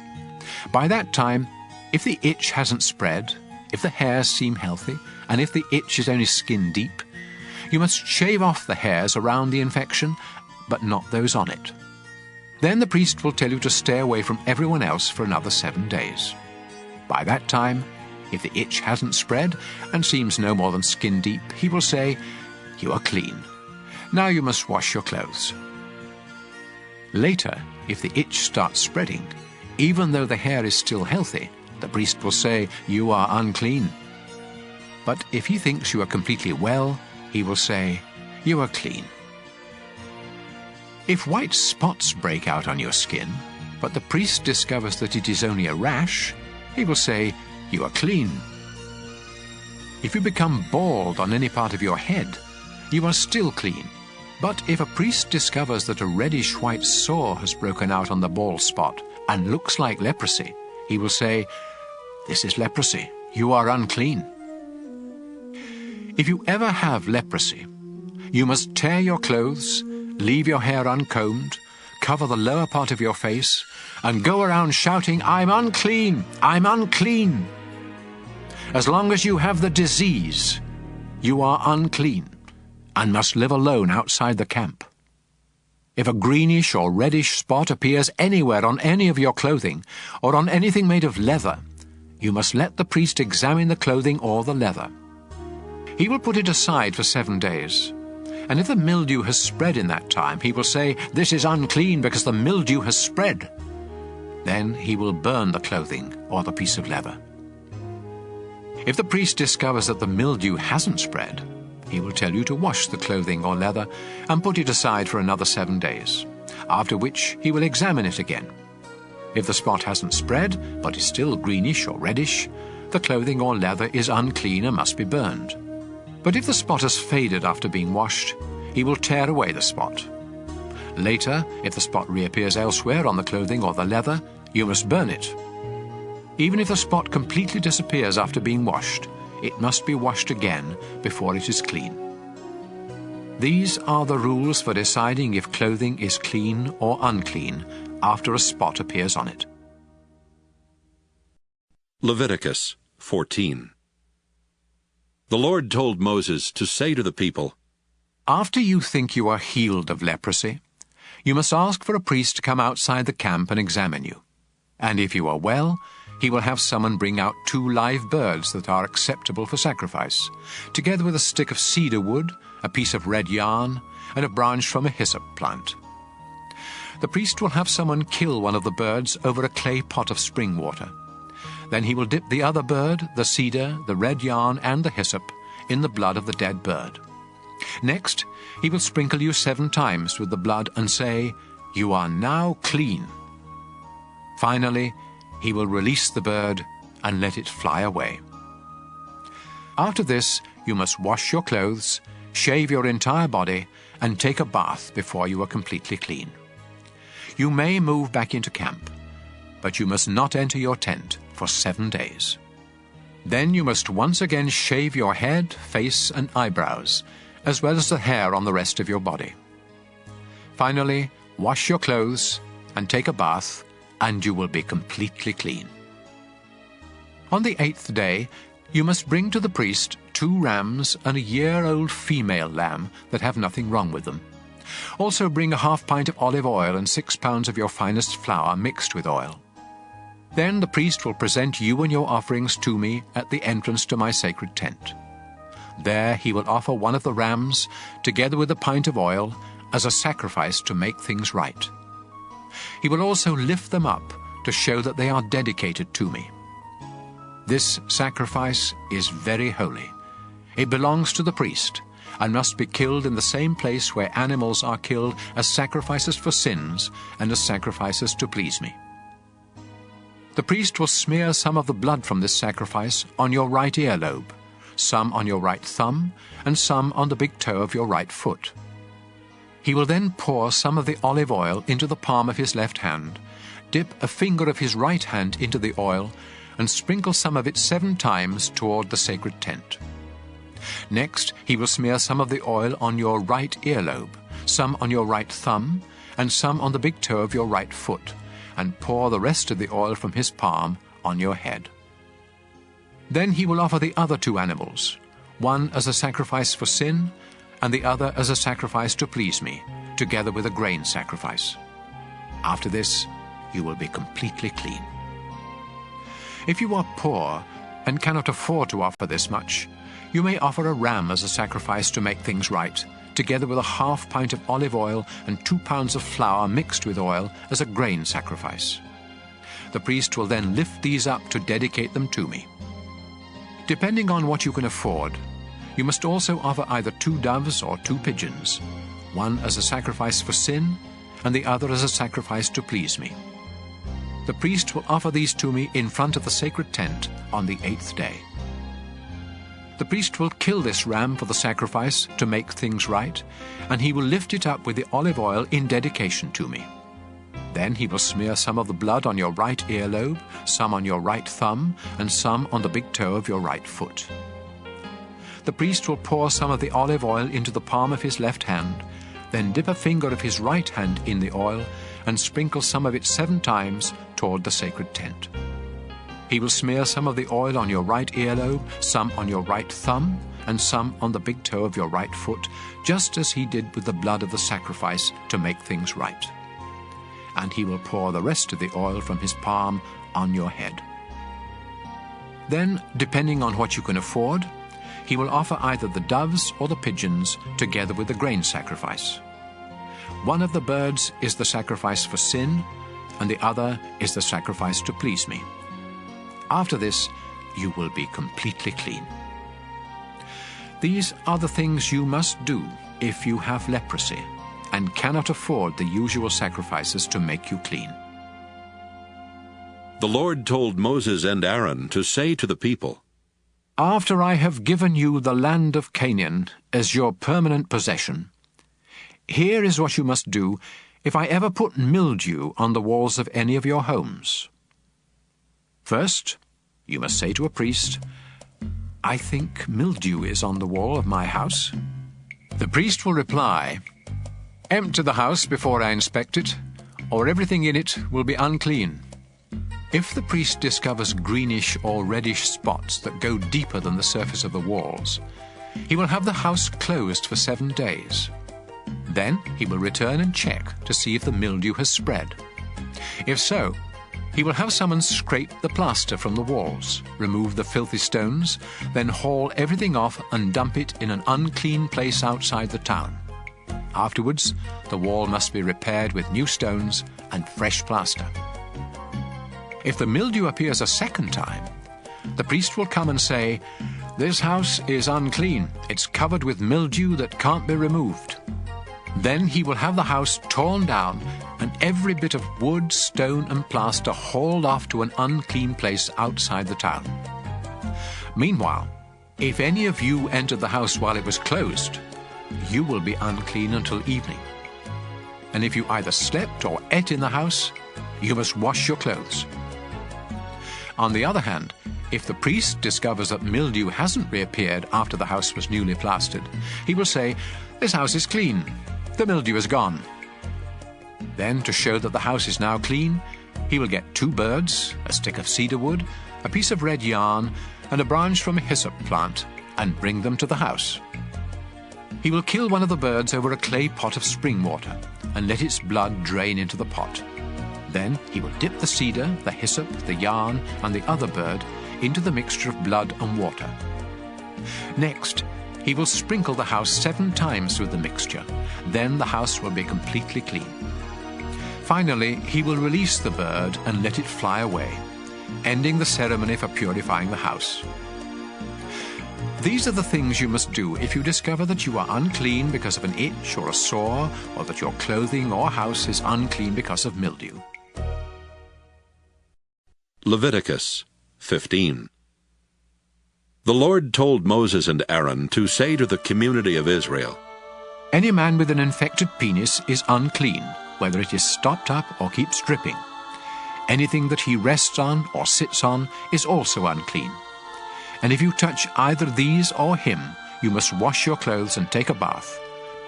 By that time, if the itch hasn't spread, if the hairs seem healthy, and if the itch is only skin deep, you must shave off the hairs around the infection, but not those on it. Then the priest will tell you to stay away from everyone else for another 7 days. By that time, if the itch hasn't spread and seems no more than skin deep, he will say, "You are clean. Now you must wash your clothes." Later, if the itch starts spreading, even though the hair is still healthy, the priest will say, "You are unclean." But if he thinks you are completely well, he will say, "You are clean." If white spots break out on your skin, but the priest discovers that it is only a rash, he will say, "You are clean." If you become bald on any part of your head, you are still clean. But if a priest discovers that a reddish-white sore has broken out on the bald spot and looks like leprosy, he will say, "This is leprosy. You are unclean." If you ever have leprosy, you must tear your clothes, leave your hair uncombed, cover the lower part of your face, and go around shouting, "I'm unclean! I'm unclean!" As long as you have the disease, you are unclean and must live alone outside the camp. If a greenish or reddish spot appears anywhere on any of your clothing or on anything made of leather, you must let the priest examine the clothing or the leather. He will put it aside for 7 days, And if the mildew has spread in that time, he will say, "This is unclean because the mildew has spread." Then he will burn the clothing or the piece of leather. If the priest discovers that the mildew hasn't spread, he will tell you to wash the clothing or leather and put it aside for another 7 days, after which he will examine it again. If the spot hasn't spread, but is still greenish or reddish, the clothing or leather is unclean and must be burned. But if the spot has faded after being washed, he will tear away the spot. Later, if the spot reappears elsewhere on the clothing or the leather, you must burn it. Even if the spot completely disappears after being washed, it must be washed again before it is clean. These are the rules for deciding if clothing is clean or unclean after a spot appears on it. Leviticus 14. The Lord told Moses to say to the people, After you think you are healed of leprosy, you must ask for a priest to come outside the camp and examine you. And if you are well, he will have someone bring out 2 live birds that are acceptable for sacrifice, together with a stick of cedar wood, a piece of red yarn, and a branch from a hyssop plant. The priest will have someone kill one of the birds over a clay pot of spring water. Then he will dip the other bird, the cedar, the red yarn, and the hyssop in the blood of the dead bird. Next, he will sprinkle you 7 times with the blood and say, "You are now clean." Finally, he will release the bird and let it fly away. After this, you must wash your clothes, shave your entire body, and take a bath before you are completely clean. You may move back into camp, but you must not enter your tent for 7 days. Then you must once again shave your head, face, and eyebrows, as well as the hair on the rest of your body. Finally, wash your clothes and take a bath, and you will be completely clean. On the 8th day, you must bring to the priest 2 rams and a year-old female lamb that have nothing wrong with them. Also bring a half pint of olive oil and 6 pounds of your finest flour mixed with oil. Then the priest will present you and your offerings to me at the entrance to my sacred tent. There he will offer one of the rams, together with a pint of oil, as a sacrifice to make things right. He will also lift them up to show that they are dedicated to me. This sacrifice is very holy. It belongs to the priest and must be killed in the same place where animals are killed as sacrifices for sins and as sacrifices to please me. The priest will smear some of the blood from this sacrifice on your right earlobe, some on your right thumb, and some on the big toe of your right foot. He will then pour some of the olive oil into the palm of his left hand, dip a finger of his right hand into the oil, and sprinkle some of it 7 times toward the sacred tent. Next, he will smear some of the oil on your right earlobe, some on your right thumb, and some on the big toe of your right foot, and pour the rest of the oil from his palm on your head. Then he will offer the other 2 animals, one as a sacrifice for sin, and the other as a sacrifice to please me, together with a grain sacrifice. After this, you will be completely clean. If you are poor and cannot afford to offer this much, you may offer a ram as a sacrifice to make things right, together with a half pint of olive oil and 2 pounds of flour mixed with oil as a grain sacrifice. The priest will then lift these up to dedicate them to me. Depending on what you can afford, you must also offer either 2 doves or 2 pigeons, one as a sacrifice for sin and the other as a sacrifice to please me. The priest will offer these to me in front of the sacred tent on the 8th day. The priest will kill this ram for the sacrifice to make things right, and he will lift it up with the olive oil in dedication to me. Then he will smear some of the blood on your right earlobe, some on your right thumb, and some on the big toe of your right foot. The priest will pour some of the olive oil into the palm of his left hand, then dip a finger of his right hand in the oil and sprinkle some of it 7 times toward the sacred tent. He will smear some of the oil on your right earlobe, some on your right thumb, and some on the big toe of your right foot, just as he did with the blood of the sacrifice to make things right. And he will pour the rest of the oil from his palm on your head. Then, depending on what you can afford, he will offer either the doves or the pigeons together with the grain sacrifice. One of the birds is the sacrifice for sin, and the other is the sacrifice to please me. After this, you will be completely clean. These are the things you must do if you have leprosy and cannot afford the usual sacrifices to make you clean. The Lord told Moses and Aaron to say to the people, After I have given you the land of Canaan as your permanent possession, here is what you must do if I ever put mildew on the walls of any of your homes. First, you must say to a priest, I think mildew is on the wall of my house. The priest will reply, Empty the house before I inspect it, or everything in it will be unclean. If the priest discovers greenish or reddish spots that go deeper than the surface of the walls, he will have the house closed for 7 days. Then he will return and check to see if the mildew has spread. If so, he will have someone scrape the plaster from the walls, remove the filthy stones, then haul everything off and dump it in an unclean place outside the town. Afterwards, the wall must be repaired with new stones and fresh plaster. If the mildew appears a second time, the priest will come and say, This house is unclean. It's covered with mildew that can't be removed. Then he will have the house torn down and every bit of wood, stone and plaster hauled off to an unclean place outside the town. Meanwhile, if any of you entered the house while it was closed, you will be unclean until evening. And if you either slept or ate in the house, you must wash your clothes. On the other hand, if the priest discovers that mildew hasn't reappeared after the house was newly plastered, he will say, This house is clean. The mildew is gone. Then, to show that the house is now clean, he will get 2 birds, a stick of cedar wood, a piece of red yarn, and a branch from a hyssop plant, and bring them to the house. He will kill one of the birds over a clay pot of spring water, and let its blood drain into the pot. Then he will dip the cedar, the hyssop, the yarn, and the other bird into the mixture of blood and water. Next, he will sprinkle the house 7 times with the mixture. Then the house will be completely clean. Finally, he will release the bird and let it fly away, ending the ceremony for purifying the house. These are the things you must do if you discover that you are unclean because of an itch or a sore, or that your clothing or house is unclean because of mildew. Leviticus 15. The Lord told Moses and Aaron to say to the community of Israel, Any man with an infected penis is unclean, whether it is stopped up or keeps dripping. Anything that he rests on or sits on is also unclean. And if you touch either these or him, you must wash your clothes and take a bath,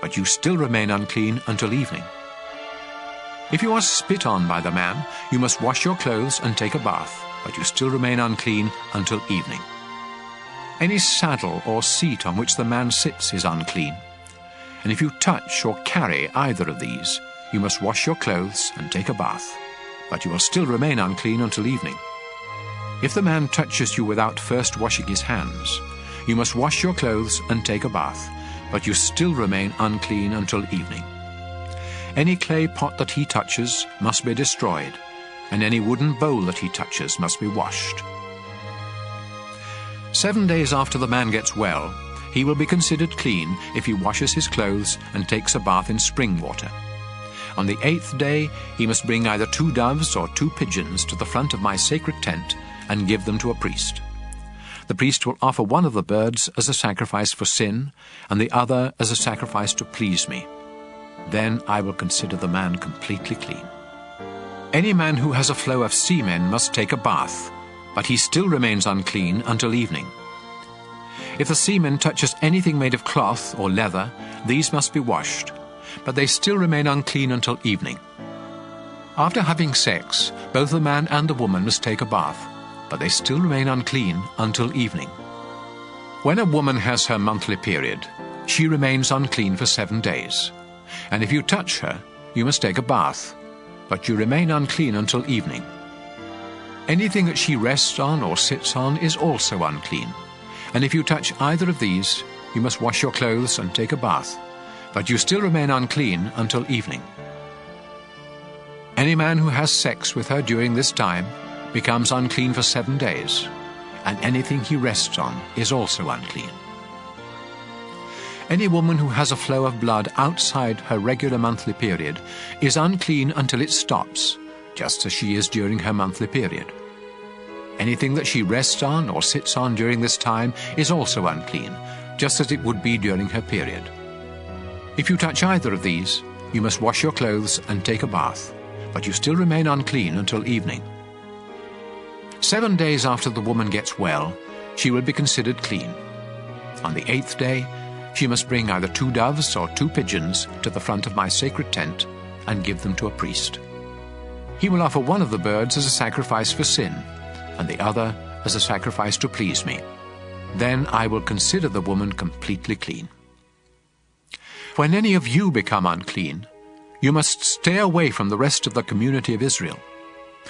but you still remain unclean until evening. If you are spit on by the man, you must wash your clothes and take a bath, but you still remain unclean until evening. Any saddle or seat on which the man sits is unclean. And if you touch or carry either of these, you must wash your clothes and take a bath, but you will still remain unclean until evening. If the man touches you without first washing his hands, you must wash your clothes and take a bath, but you still remain unclean until evening. Any clay pot that he touches must be destroyed, and any wooden bowl that he touches must be washed. 7 days after the man gets well, he will be considered clean if he washes his clothes and takes a bath in spring water. On the 8th day, he must bring either 2 doves or 2 pigeons to the front of my sacred tent and give them to a priest. The priest will offer one of the birds as a sacrifice for sin, and the other as a sacrifice to please me. Then I will consider the man completely clean. Any man who has a flow of semen must take a bath, but he still remains unclean until evening. If the semen touches anything made of cloth or leather, these must be washed, but they still remain unclean until evening. After having sex, both the man and the woman must take a bath, but they still remain unclean until evening. When a woman has her monthly period, she remains unclean for 7 days. And if you touch her, you must take a bath, but you remain unclean until evening. Anything that she rests on or sits on is also unclean, And if you touch either of these, you must wash your clothes and take a bath, but you still remain unclean until evening. Any man who has sex with her during this time becomes unclean for 7 days, and anything he rests on is also unclean. Any woman who has a flow of blood outside her regular monthly period is unclean until it stops, just as she is during her monthly period. Anything that she rests on or sits on during this time is also unclean, just as it would be during her period. If you touch either of these, you must wash your clothes and take a bath, but you still remain unclean until evening. 7 days after the woman gets well, she will be considered clean. On the 8th day, she must bring either 2 doves or 2 pigeons to the front of my sacred tent and give them to a priest. He will offer one of the birds as a sacrifice for sin, and the other as a sacrifice to please me. Then I will consider the woman completely clean. When any of you become unclean, you must stay away from the rest of the community of Israel.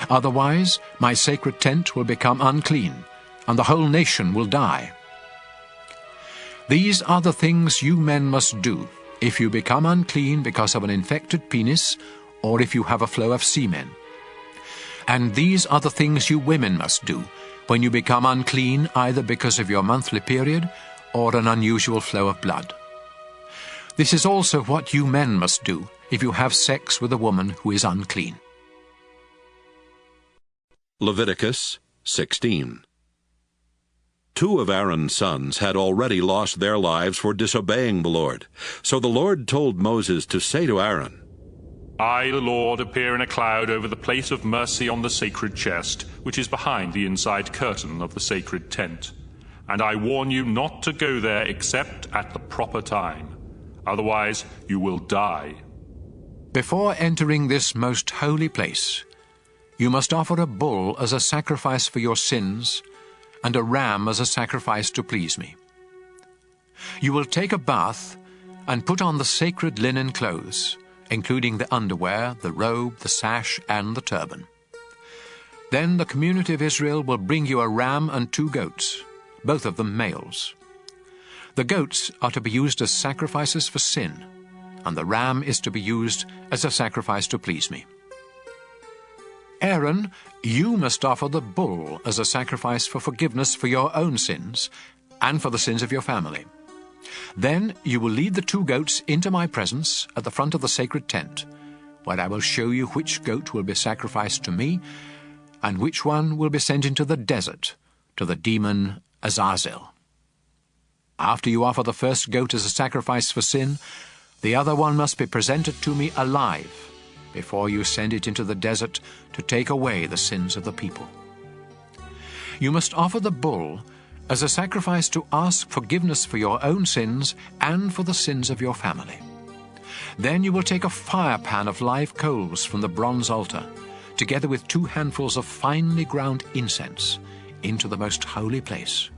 Otherwise, my sacred tent will become unclean, and the whole nation will die. These are the things you men must do if you become unclean because of an infected penis, or if you have a flow of semen. And these are the things you women must do when you become unclean either because of your monthly period or an unusual flow of blood. This is also what you men must do if you have sex with a woman who is unclean. Leviticus 16. 2 of Aaron's sons had already lost their lives for disobeying the Lord. So the Lord told Moses to say to Aaron, I, the Lord, appear in a cloud over the place of mercy on the sacred chest, which is behind the inside curtain of the sacred tent. And I warn you not to go there except at the proper time. Otherwise you will die. Before entering this most holy place, you must offer a bull as a sacrifice for your sins, and a ram as a sacrifice to please me. You will take a bath and put on the sacred linen clothes, including the underwear, the robe, the sash, and the turban. Then the community of Israel will bring you a ram and 2 goats, both of them males. The goats are to be used as sacrifices for sin, and the ram is to be used as a sacrifice to please me. Aaron, you must offer the bull as a sacrifice for forgiveness for your own sins and for the sins of your family. Then you will lead the 2 goats into my presence at the front of the sacred tent, where I will show you which goat will be sacrificed to me and which one will be sent into the desert to the demon Azazel. After you offer the first goat as a sacrifice for sin, the other one must be presented to me alive before you send it into the desert to take away the sins of the people. You must offer the bull as a sacrifice to ask forgiveness for your own sins and for the sins of your family. Then you will take a fire pan of live coals from the bronze altar, together with 2 handfuls of finely ground incense, into the most holy place.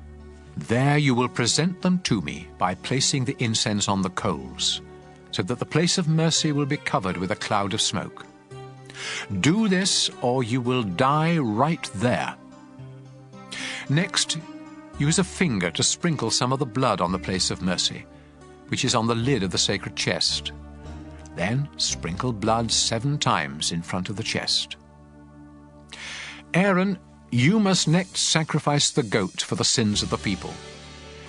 There you will present them to me by placing the incense on the coals, so that the place of mercy will be covered with a cloud of smoke. Do this, or you will die right there. Next, use a finger to sprinkle some of the blood on the place of mercy, which is on the lid of the sacred chest. Then sprinkle blood 7 times in front of the chest. Aaron, you must next sacrifice the goat for the sins of the people,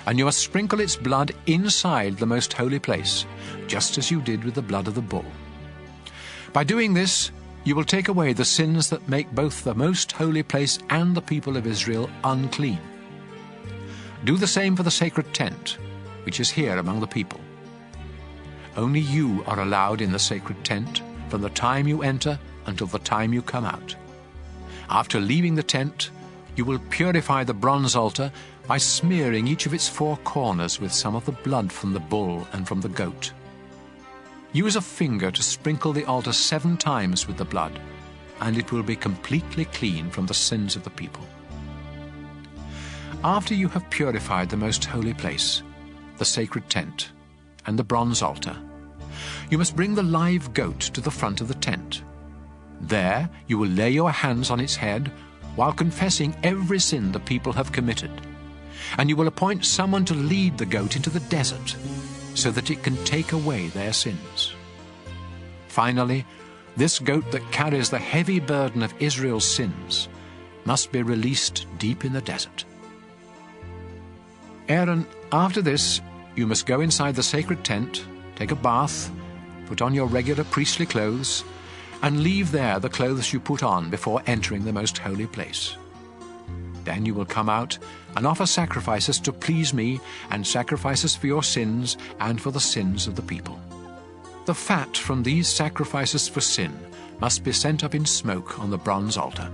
and you must sprinkle its blood inside the most holy place, just as you did with the blood of the bull. By doing this, you will take away the sins that make both the most holy place and the people of Israel unclean. Do the same for the sacred tent, which is here among the people. Only you are allowed in the sacred tent from the time you enter until the time you come out. After leaving the tent, you will purify the bronze altar by smearing each of its 4 corners with some of the blood from the bull and from the goat. Use a finger to sprinkle the altar 7 times with the blood, and it will be completely clean from the sins of the people. After you have purified the most holy place, the sacred tent, and the bronze altar, you must bring the live goat to the front of the tent. There you will lay your hands on its head while confessing every sin the people have committed. And you will appoint someone to lead the goat into the desert, so that it can take away their sins. Finally, this goat that carries the heavy burden of Israel's sins must be released deep in the desert. Aaron, after this, you must go inside the sacred tent, take a bath, put on your regular priestly clothes, and leave there the clothes you put on before entering the most holy place. Then you will come out and offer sacrifices to please me, and sacrifices for your sins and for the sins of the people. The fat from these sacrifices for sin must be sent up in smoke on the bronze altar.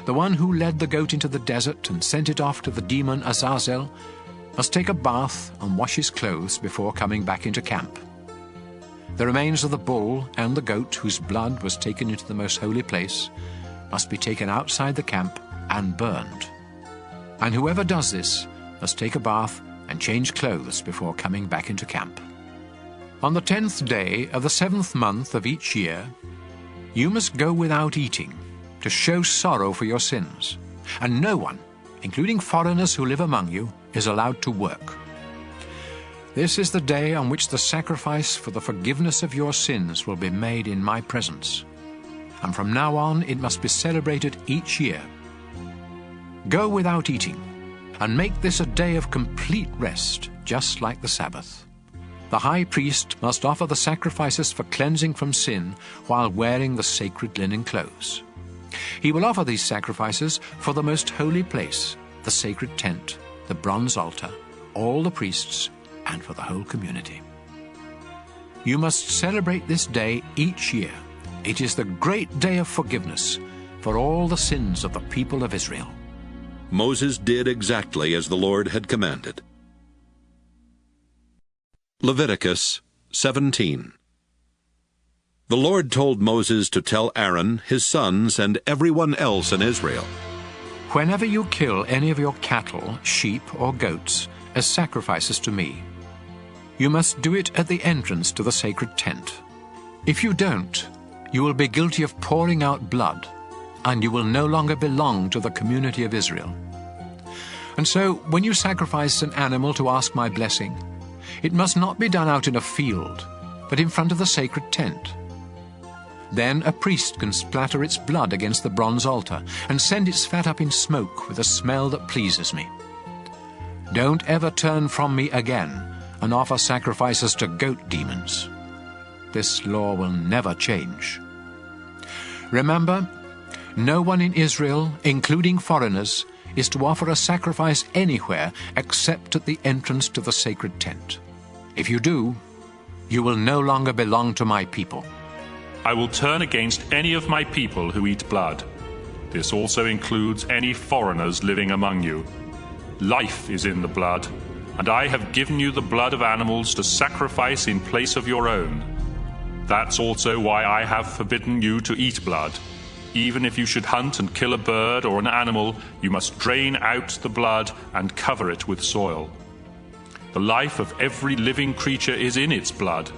The one who led the goat into the desert and sent it off to the demon Azazel must take a bath and wash his clothes before coming back into camp. The remains of the bull and the goat whose blood was taken into the most holy place must be taken outside the camp and burned. And whoever does this must take a bath and change clothes before coming back into camp. On the 10th day of the 7th month of each year, you must go without eating to show sorrow for your sins, and no one, including foreigners who live among you, is allowed to work. This is the day on which the sacrifice for the forgiveness of your sins will be made in my presence, and from now on it must be celebrated each year. Go without eating, and make this a day of complete rest, just like the Sabbath. The high priest must offer the sacrifices for cleansing from sin while wearing the sacred linen clothes. He will offer these sacrifices for the most holy place, the sacred tent, the bronze altar, all the priests, and for the whole community. You must celebrate this day each year. It is the great day of forgiveness for all the sins of the people of Israel. Moses did exactly as the Lord had commanded. Leviticus 17. The Lord told Moses to tell Aaron, his sons, and everyone else in Israel, "Whenever you kill any of your cattle, sheep, or goats as sacrifices to me, you must do it at the entrance to the sacred tent. If you don't, you will be guilty of pouring out blood, and you will no longer belong to the community of Israel. And so, when you sacrifice an animal to ask my blessing, it must not be done out in a field, but in front of the sacred tent. Then a priest can splatter its blood against the bronze altar and send its fat up in smoke with a smell that pleases me. Don't ever turn from me again and offer sacrifices to goat demons. This law will never change. Remember, no one in Israel, including foreigners, is to offer a sacrifice anywhere except at the entrance to the sacred tent. If you do, you will no longer belong to my people. I will turn against any of my people who eat blood. This also includes any foreigners living among you. Life is in the blood, and I have given you the blood of animals to sacrifice in place of your own. That's also why I have forbidden you to eat blood. Even if you should hunt and kill a bird or an animal, you must drain out the blood and cover it with soil. The life of every living creature is in its blood.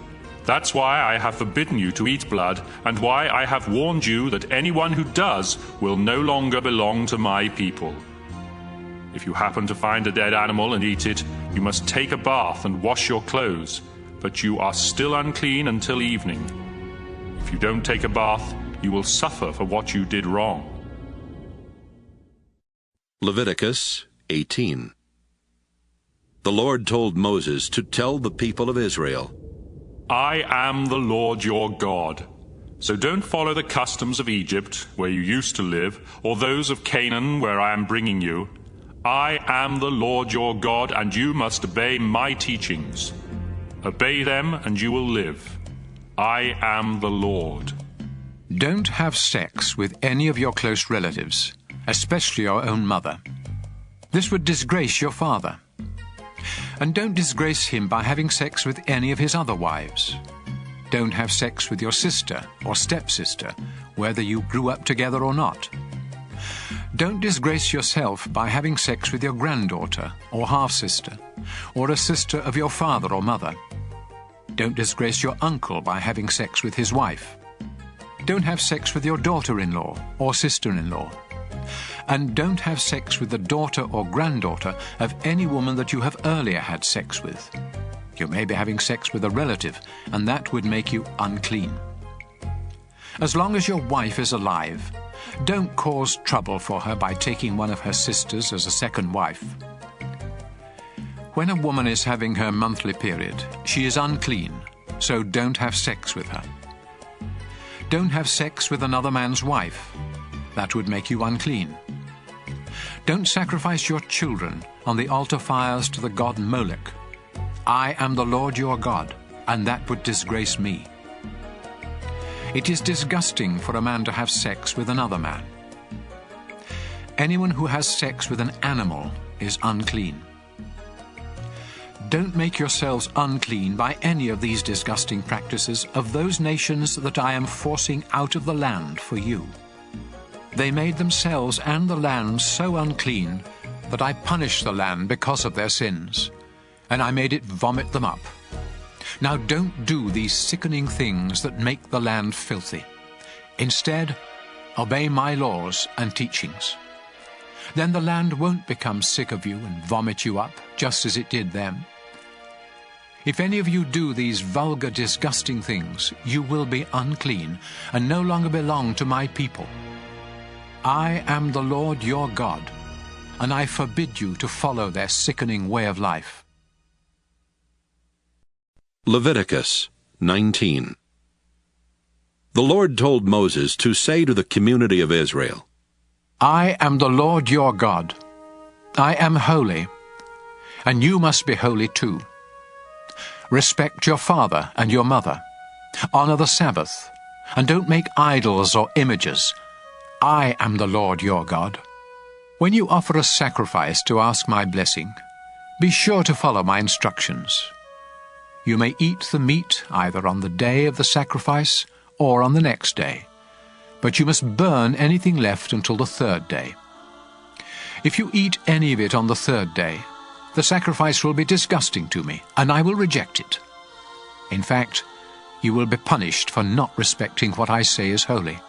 That's why I have forbidden you to eat blood, and why I have warned you that anyone who does will no longer belong to my people. If you happen to find a dead animal and eat it, you must take a bath and wash your clothes, but you are still unclean until evening. If you don't take a bath, you will suffer for what you did wrong. Leviticus 18. The Lord told Moses to tell the people of Israel, I am the Lord your God. So don't follow the customs of Egypt, where you used to live, or those of Canaan, where I am bringing you. I am the Lord your God, and you must obey my teachings. Obey them, and you will live. I am the Lord. Don't have sex with any of your close relatives, especially your own mother. This would disgrace your father. And don't disgrace him by having sex with any of his other wives. Don't have sex with your sister or stepsister, whether you grew up together or not. Don't disgrace yourself by having sex with your granddaughter or half-sister, or a sister of your father or mother. Don't disgrace your uncle by having sex with his wife. Don't have sex with your daughter-in-law or sister-in-law. And don't have sex with the daughter or granddaughter of any woman that you have earlier had sex with. You may be having sex with a relative, and that would make you unclean. As long as your wife is alive, don't cause trouble for her by taking one of her sisters as a second wife. When a woman is having her monthly period, she is unclean, so don't have sex with her. Don't have sex with another man's wife. That would make you unclean. Don't sacrifice your children on the altar fires to the god Molech. I am the Lord your God, and that would disgrace me. It is disgusting for a man to have sex with another man. Anyone who has sex with an animal is unclean. Don't make yourselves unclean by any of these disgusting practices of those nations that I am forcing out of the land for you. They made themselves and the land so unclean that I punished the land because of their sins, and I made it vomit them up. Now don't do these sickening things that make the land filthy. Instead, obey my laws and teachings. Then the land won't become sick of you and vomit you up, just as it did them. If any of you do these vulgar, disgusting things, you will be unclean and no longer belong to my people. I am the Lord your God, and I forbid you to follow their sickening way of life. Leviticus 19. The Lord told Moses to say to the community of Israel, I am the Lord your God. I am holy, and you must be holy too. Respect your father and your mother. Honor the Sabbath, and don't make idols or images. I am the Lord your God. When you offer a sacrifice to ask my blessing, be sure to follow my instructions. You may eat the meat either on the day of the sacrifice or on the next day, but you must burn anything left until the third day. If you eat any of it on the third day, the sacrifice will be disgusting to me, and I will reject it. In fact, you will be punished for not respecting what I say is holy,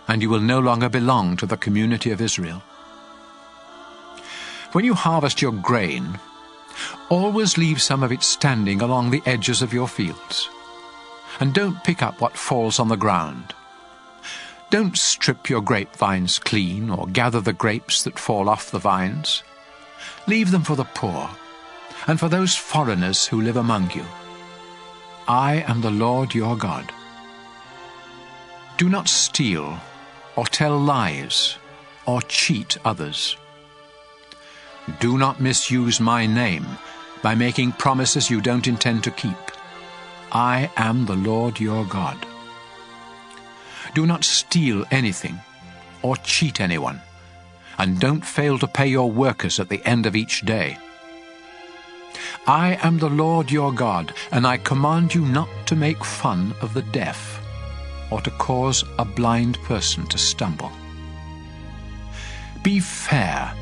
and you will no longer belong to the community of Israel. When you harvest your grain, always leave some of it standing along the edges of your fields, and don't pick up what falls on the ground. Don't strip your grapevines clean or gather the grapes that fall off the vines. Leave them for the poor and for those foreigners who live among you. I am the Lord your God. Do not steal or tell lies or cheat others. Do not misuse my name by making promises you don't intend to keep. I am the Lord your God. Do not steal anything or cheat anyone, and don't fail to pay your workers at the end of each day. I am the Lord your God, and I command you not to make fun of the deaf or to cause a blind person to stumble. Be fair,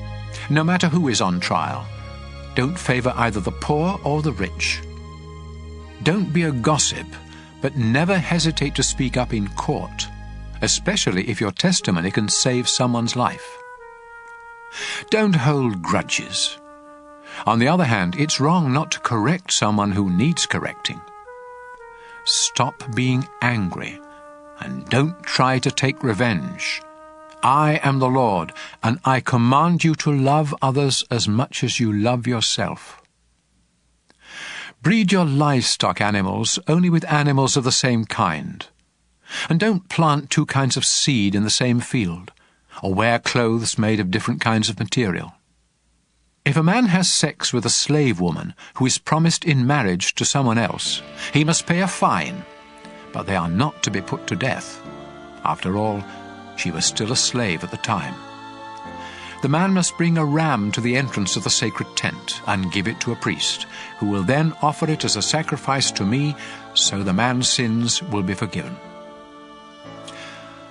no matter who is on trial. Don't favor either the poor or the rich. Don't be a gossip, but never hesitate to speak up in court, especially if your testimony can save someone's life. Don't hold grudges. On the other hand, it's wrong not to correct someone who needs correcting. Stop being angry, and don't try to take revenge. I am the Lord, and I command you to love others as much as you love yourself. Breed your livestock animals only with animals of the same kind. And don't plant two kinds of seed in the same field, or wear clothes made of different kinds of material. If a man has sex with a slave woman who is promised in marriage to someone else, he must pay a fine, but they are not to be put to death. After all, she was still a slave at the time. The man must bring a ram to the entrance of the sacred tent and give it to a priest, who will then offer it as a sacrifice to me, so the man's sins will be forgiven.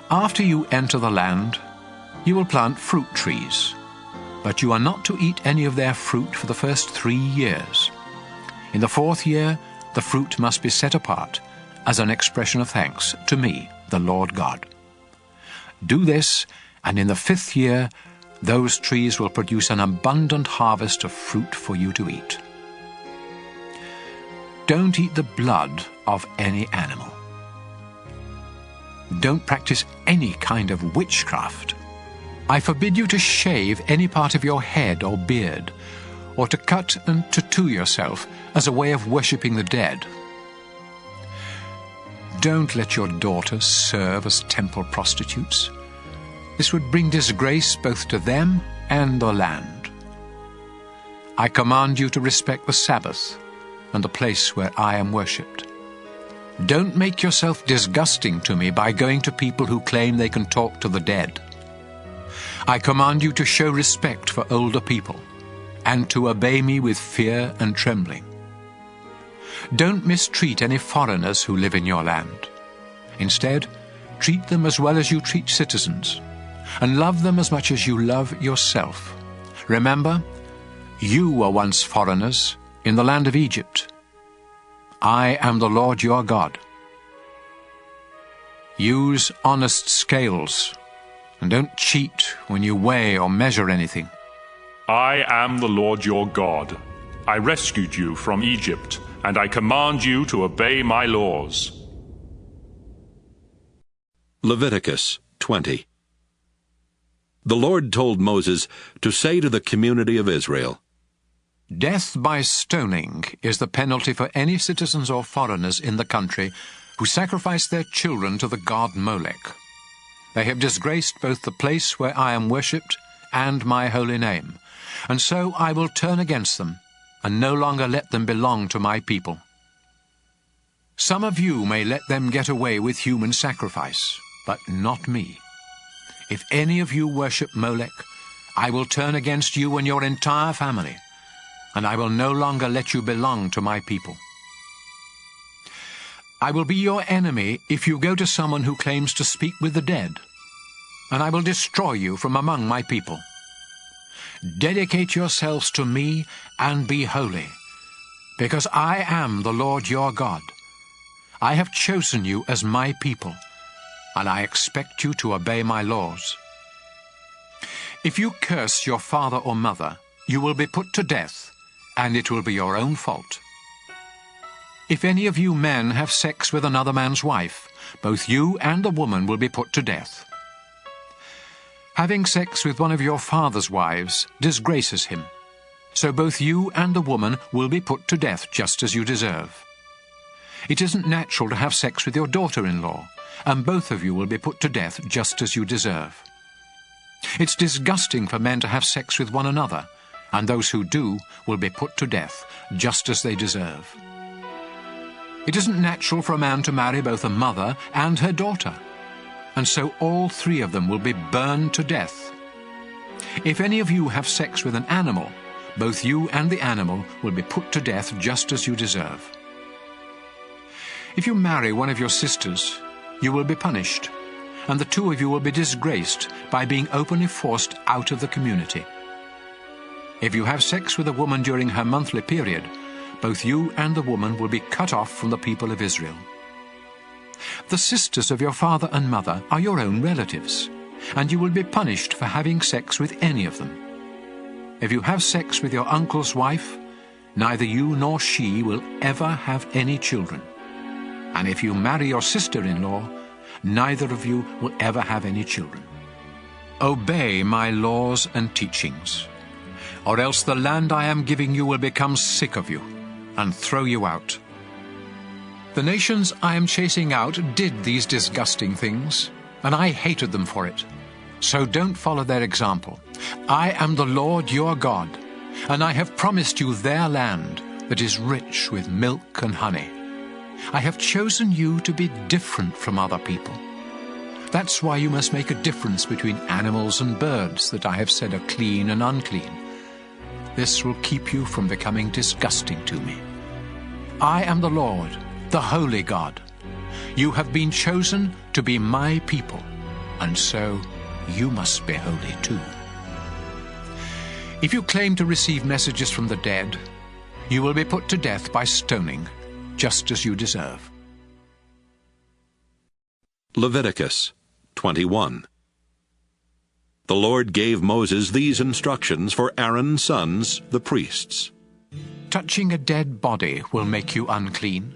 After you enter the land, you will plant fruit trees, but you are not to eat any of their fruit for the first 3 years. In the 4th year, the fruit must be set apart as an expression of thanks to me, the Lord God. Do this, and in the 5th year, Those trees will produce an abundant harvest of fruit for you to eat. Don't eat the blood of any animal. Don't practice any kind of witchcraft. I forbid you to shave any part of your head or beard, or to cut and tattoo yourself as a way of worshipping the dead. Don't let your daughters serve as temple prostitutes. This would bring disgrace both to them and the land. I command you to respect the Sabbath and the place where I am worshipped. Don't make yourself disgusting to me by going to people who claim they can talk to the dead. I command you to show respect for older people and to obey me with fear and trembling. Don't mistreat any foreigners who live in your land. Instead, treat them as well as you treat citizens, and love them as much as you love yourself. Remember, you were once foreigners in the land of Egypt. I am the Lord your God. Use honest scales, and don't cheat when you weigh or measure anything. I am the Lord your God. I rescued you from Egypt, and I command you to obey my laws. Leviticus 20. The Lord told Moses to say to the community of Israel, Death by stoning is the penalty for any citizens or foreigners in the country who sacrifice their children to the god Molech. They have disgraced both the place where I am worshipped and my holy name, and so I will turn against them and no longer let them belong to my people. Some of you may let them get away with human sacrifice, but not me. If any of you worship Molech, I will turn against you and your entire family, and I will no longer let you belong to my people. I will be your enemy if you go to someone who claims to speak with the dead, and I will destroy you from among my people. Dedicate yourselves to me and be holy, because I am the Lord your God. I have chosen you as my people, and I expect you to obey my laws. If you curse your father or mother, you will be put to death, and it will be your own fault. If any of you men have sex with another man's wife, both you and the woman will be put to death. Having sex with one of your father's wives disgraces him, so both you and the woman will be put to death just as you deserve. It isn't natural to have sex with your daughter-in-law, and both of you will be put to death just as you deserve. It's disgusting for men to have sex with one another, and those who do will be put to death just as they deserve. It isn't natural for a man to marry both a mother and her daughter, and so all three of them will be burned to death. If any of you have sex with an animal, both you and the animal will be put to death just as you deserve. If you marry one of your sisters, you will be punished, and the two of you will be disgraced by being openly forced out of the community. If you have sex with a woman during her monthly period, both you and the woman will be cut off from the people of Israel. The sisters of your father and mother are your own relatives, and you will be punished for having sex with any of them. If you have sex with your uncle's wife, neither you nor she will ever have any children. And if you marry your sister-in-law, neither of you will ever have any children. Obey my laws and teachings, or else the land I am giving you will become sick of you and throw you out. The nations I am chasing out did these disgusting things, and I hated them for it. So don't follow their example. I am the Lord your God, and I have promised you their land that is rich with milk and honey. I have chosen you to be different from other people. That's why you must make a difference between animals and birds that I have said are clean and unclean. This will keep you from becoming disgusting to me. I am the Lord, the holy God. You have been chosen to be my people, and so you must be holy too. If you claim to receive messages from the dead, you will be put to death by stoning, just as you deserve. Leviticus 21. The Lord gave Moses these instructions for Aaron's sons, the priests. Touching a dead body will make you unclean.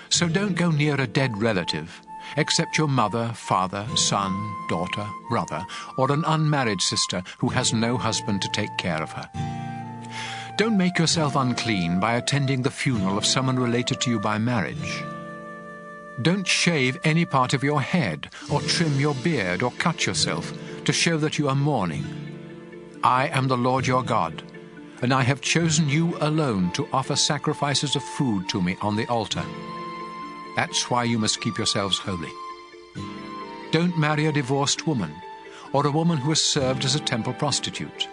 So don't go near a dead relative, except your mother, father, son, daughter, brother, or an unmarried sister who has no husband to take care of her. Don't make yourself unclean by attending the funeral of someone related to you by marriage. Don't shave any part of your head, or trim your beard, or cut yourself, to show that you are mourning. I am the Lord your God, and I have chosen you alone to offer sacrifices of food to me on the altar. That's why you must keep yourselves holy. Don't marry a divorced woman, or a woman who has served as a temple prostitute.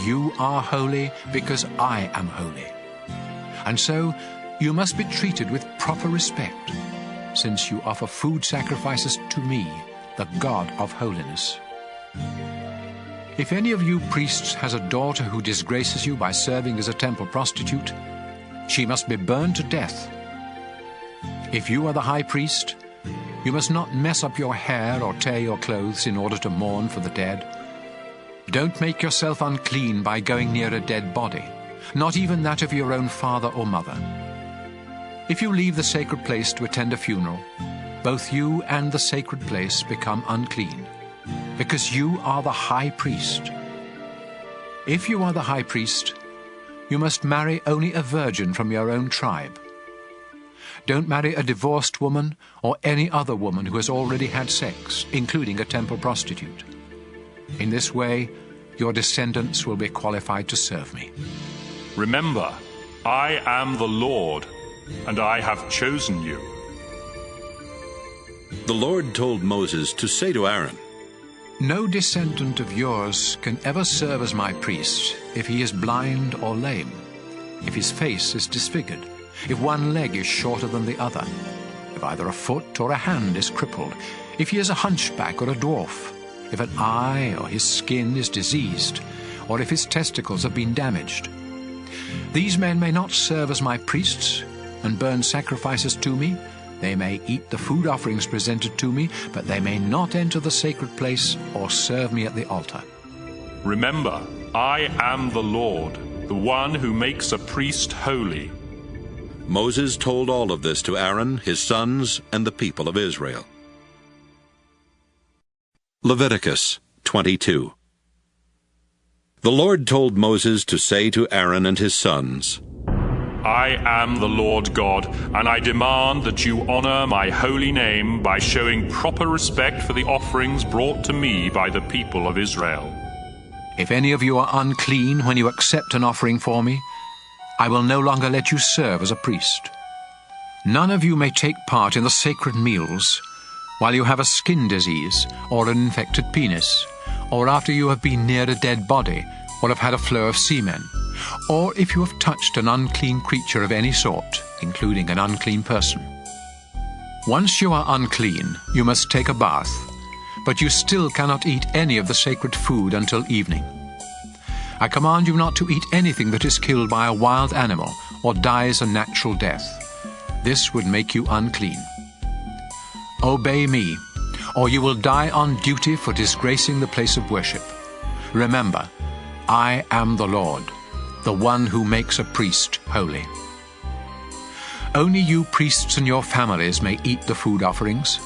You are holy because I am holy. And so you must be treated with proper respect, since you offer food sacrifices to me, the God of holiness. If any of you priests has a daughter who disgraces you by serving as a temple prostitute, she must be burned to death. If you are the high priest, you must not mess up your hair or tear your clothes in order to mourn for the dead. Don't make yourself unclean by going near a dead body, not even that of your own father or mother. If you leave the sacred place to attend a funeral, both you and the sacred place become unclean, because you are the high priest. If you are the high priest, you must marry only a virgin from your own tribe. Don't marry a divorced woman or any other woman who has already had sex, including a temple prostitute. In this way, your descendants will be qualified to serve me. Remember, I am the Lord, and I have chosen you. The Lord told Moses to say to Aaron, No descendant of yours can ever serve as my priest if he is blind or lame, if his face is disfigured, if one leg is shorter than the other, if either a foot or a hand is crippled, if he is a hunchback or a dwarf, if an eye or his skin is diseased, or if his testicles have been damaged. These men may not serve as my priests and burn sacrifices to me. They may eat the food offerings presented to me, but they may not enter the sacred place or serve me at the altar. Remember, I am the Lord, the one who makes a priest holy. Moses told all of this to Aaron, his sons, and the people of Israel. Leviticus 22. The Lord told Moses to say to Aaron and his sons, I am the Lord God, and I demand that you honor my holy name by showing proper respect for the offerings brought to me by the people of Israel. If any of you are unclean when you accept an offering for me, I will no longer let you serve as a priest. None of you may take part in the sacred meals while you have a skin disease or an infected penis, or after you have been near a dead body or have had a flow of semen, or if you have touched an unclean creature of any sort, including an unclean person. Once you are unclean, you must take a bath, but you still cannot eat any of the sacred food until evening. I command you not to eat anything that is killed by a wild animal or dies a natural death. This would make you unclean. Obey me, or you will die on duty for disgracing the place of worship. Remember, I am the Lord, the one who makes a priest holy. Only you priests and your families may eat the food offerings.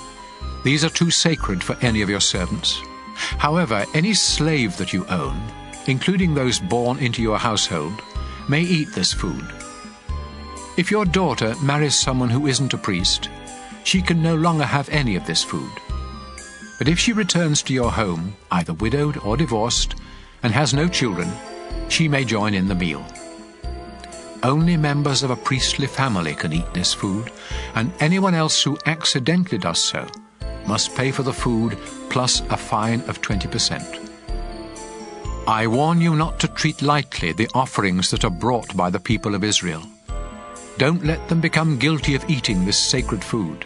These are too sacred for any of your servants. However, any slave that you own, including those born into your household, may eat this food. If your daughter marries someone who isn't a priest, she can no longer have any of this food. But if she returns to your home, either widowed or divorced, and has no children, she may join in the meal. Only members of a priestly family can eat this food, and anyone else who accidentally does so must pay for the food plus a fine of 20%. I warn you not to treat lightly the offerings that are brought by the people of Israel. Don't let them become guilty of eating this sacred food.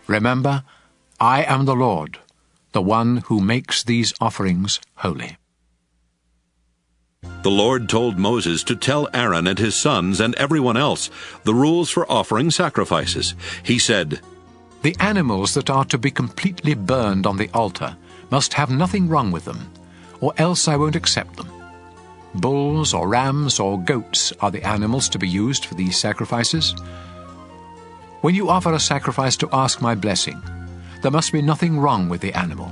Remember, I am the Lord, the one who makes these offerings holy. The Lord told Moses to tell Aaron and his sons and everyone else the rules for offering sacrifices. He said, The animals that are to be completely burned on the altar must have nothing wrong with them. or else I won't accept them. Bulls or rams or goats are the animals to be used for these sacrifices. When you offer a sacrifice to ask my blessing, there must be nothing wrong with the animal.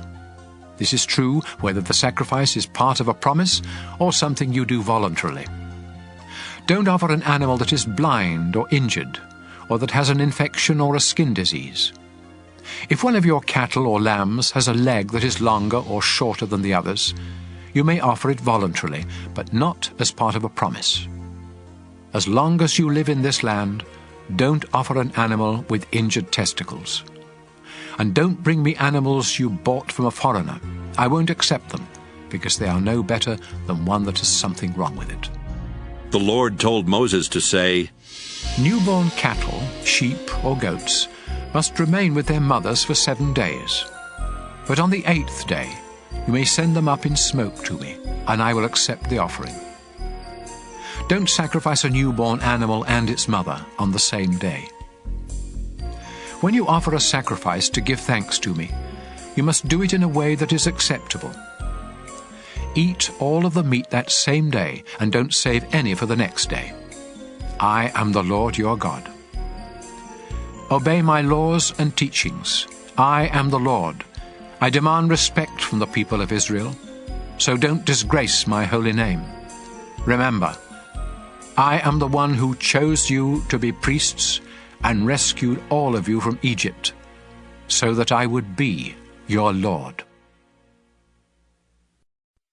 This is true whether the sacrifice is part of a promise or something you do voluntarily. Don't offer an animal that is blind or injured, or that has an infection or a skin disease. If one of your cattle or lambs has a leg that is longer or shorter than the others, you may offer it voluntarily, but not as part of a promise. As long as you live in this land, don't offer an animal with injured testicles. And don't bring me animals you bought from a foreigner. I won't accept them, because they are no better than one that has something wrong with it. The Lord told Moses to say, Newborn cattle, sheep or goats must remain with their mothers for 7 days. But on the 8th day you may send them up in smoke to me, and I will accept the offering. Don't sacrifice a newborn animal and its mother on the same day. When you offer a sacrifice to give thanks to me, you must do it in a way that is acceptable. Eat all of the meat that same day, and don't save any for the next day. I am the Lord your God. Obey my laws and teachings. I am the Lord. I demand respect from the people of Israel, so don't disgrace my holy name. Remember, I am the one who chose you to be priests and rescued all of you from Egypt, so that I would be your Lord.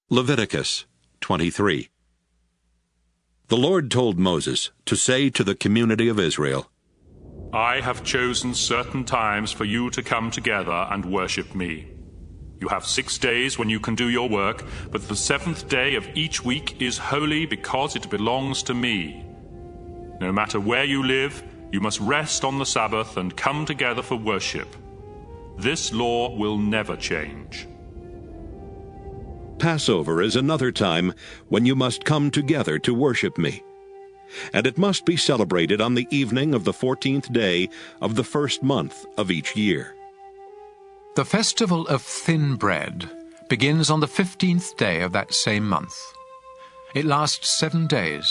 Leviticus 23. The Lord told Moses to say to the community of Israel, I have chosen certain times for you to come together and worship me. You have 6 days when you can do your work, but the 7th day of each week is holy because it belongs to me. No matter where you live, you must rest on the Sabbath and come together for worship. This law will never change. Passover is another time when you must come together to worship me. And it must be celebrated on the evening of the 14th day of the first month of each year. The festival of thin bread begins on the 15th day of that same month. It lasts 7 days,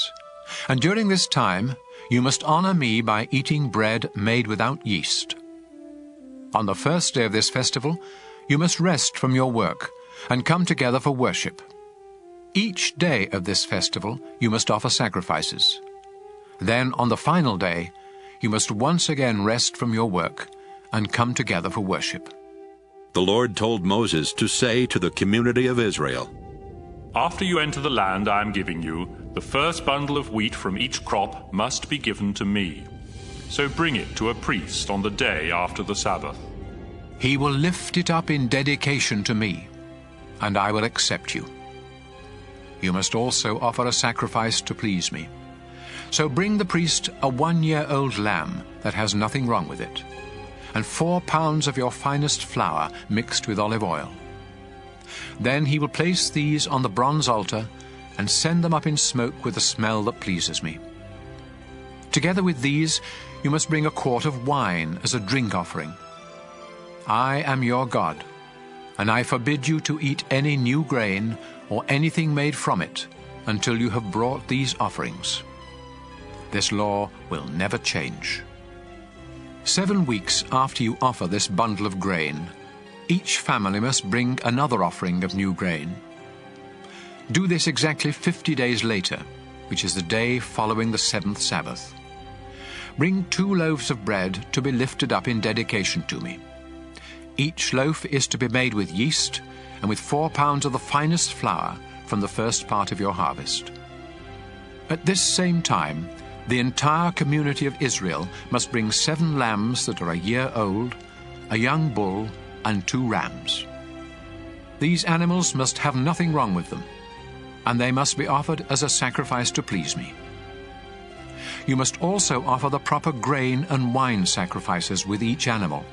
and during this time you must honor me by eating bread made without yeast. On the first day of this festival, you must rest from your work and come together for worship. Each day of this festival you must offer sacrifices. Then on the final day, you must once again rest from your work and come together for worship. The Lord told Moses to say to the community of Israel, After you enter the land I am giving you, the first bundle of wheat from each crop must be given to me. So bring it to a priest on the day after the Sabbath. He will lift it up in dedication to me, and I will accept you. You must also offer a sacrifice to please me. So bring the priest a 1-year-old lamb that has nothing wrong with it, and 4 pounds of your finest flour mixed with olive oil. Then he will place these on the bronze altar and send them up in smoke with a smell that pleases me. Together with these, you must bring a quart of wine as a drink offering. I am your God, and I forbid you to eat any new grain or anything made from it until you have brought these offerings. This law will never change. 7 weeks after you offer this bundle of grain, each family must bring another offering of new grain. Do this exactly 50 days later, which is the day following the 7th Sabbath. Bring 2 loaves of bread to be lifted up in dedication to me. Each loaf is to be made with yeast and with 4 pounds of the finest flour from the first part of your harvest. At this same time, the entire community of Israel must bring 7 lambs that are a year old, a young bull, and 2 rams. These animals must have nothing wrong with them, and they must be offered as a sacrifice to please me. You must also offer the proper grain and wine sacrifices with each animal.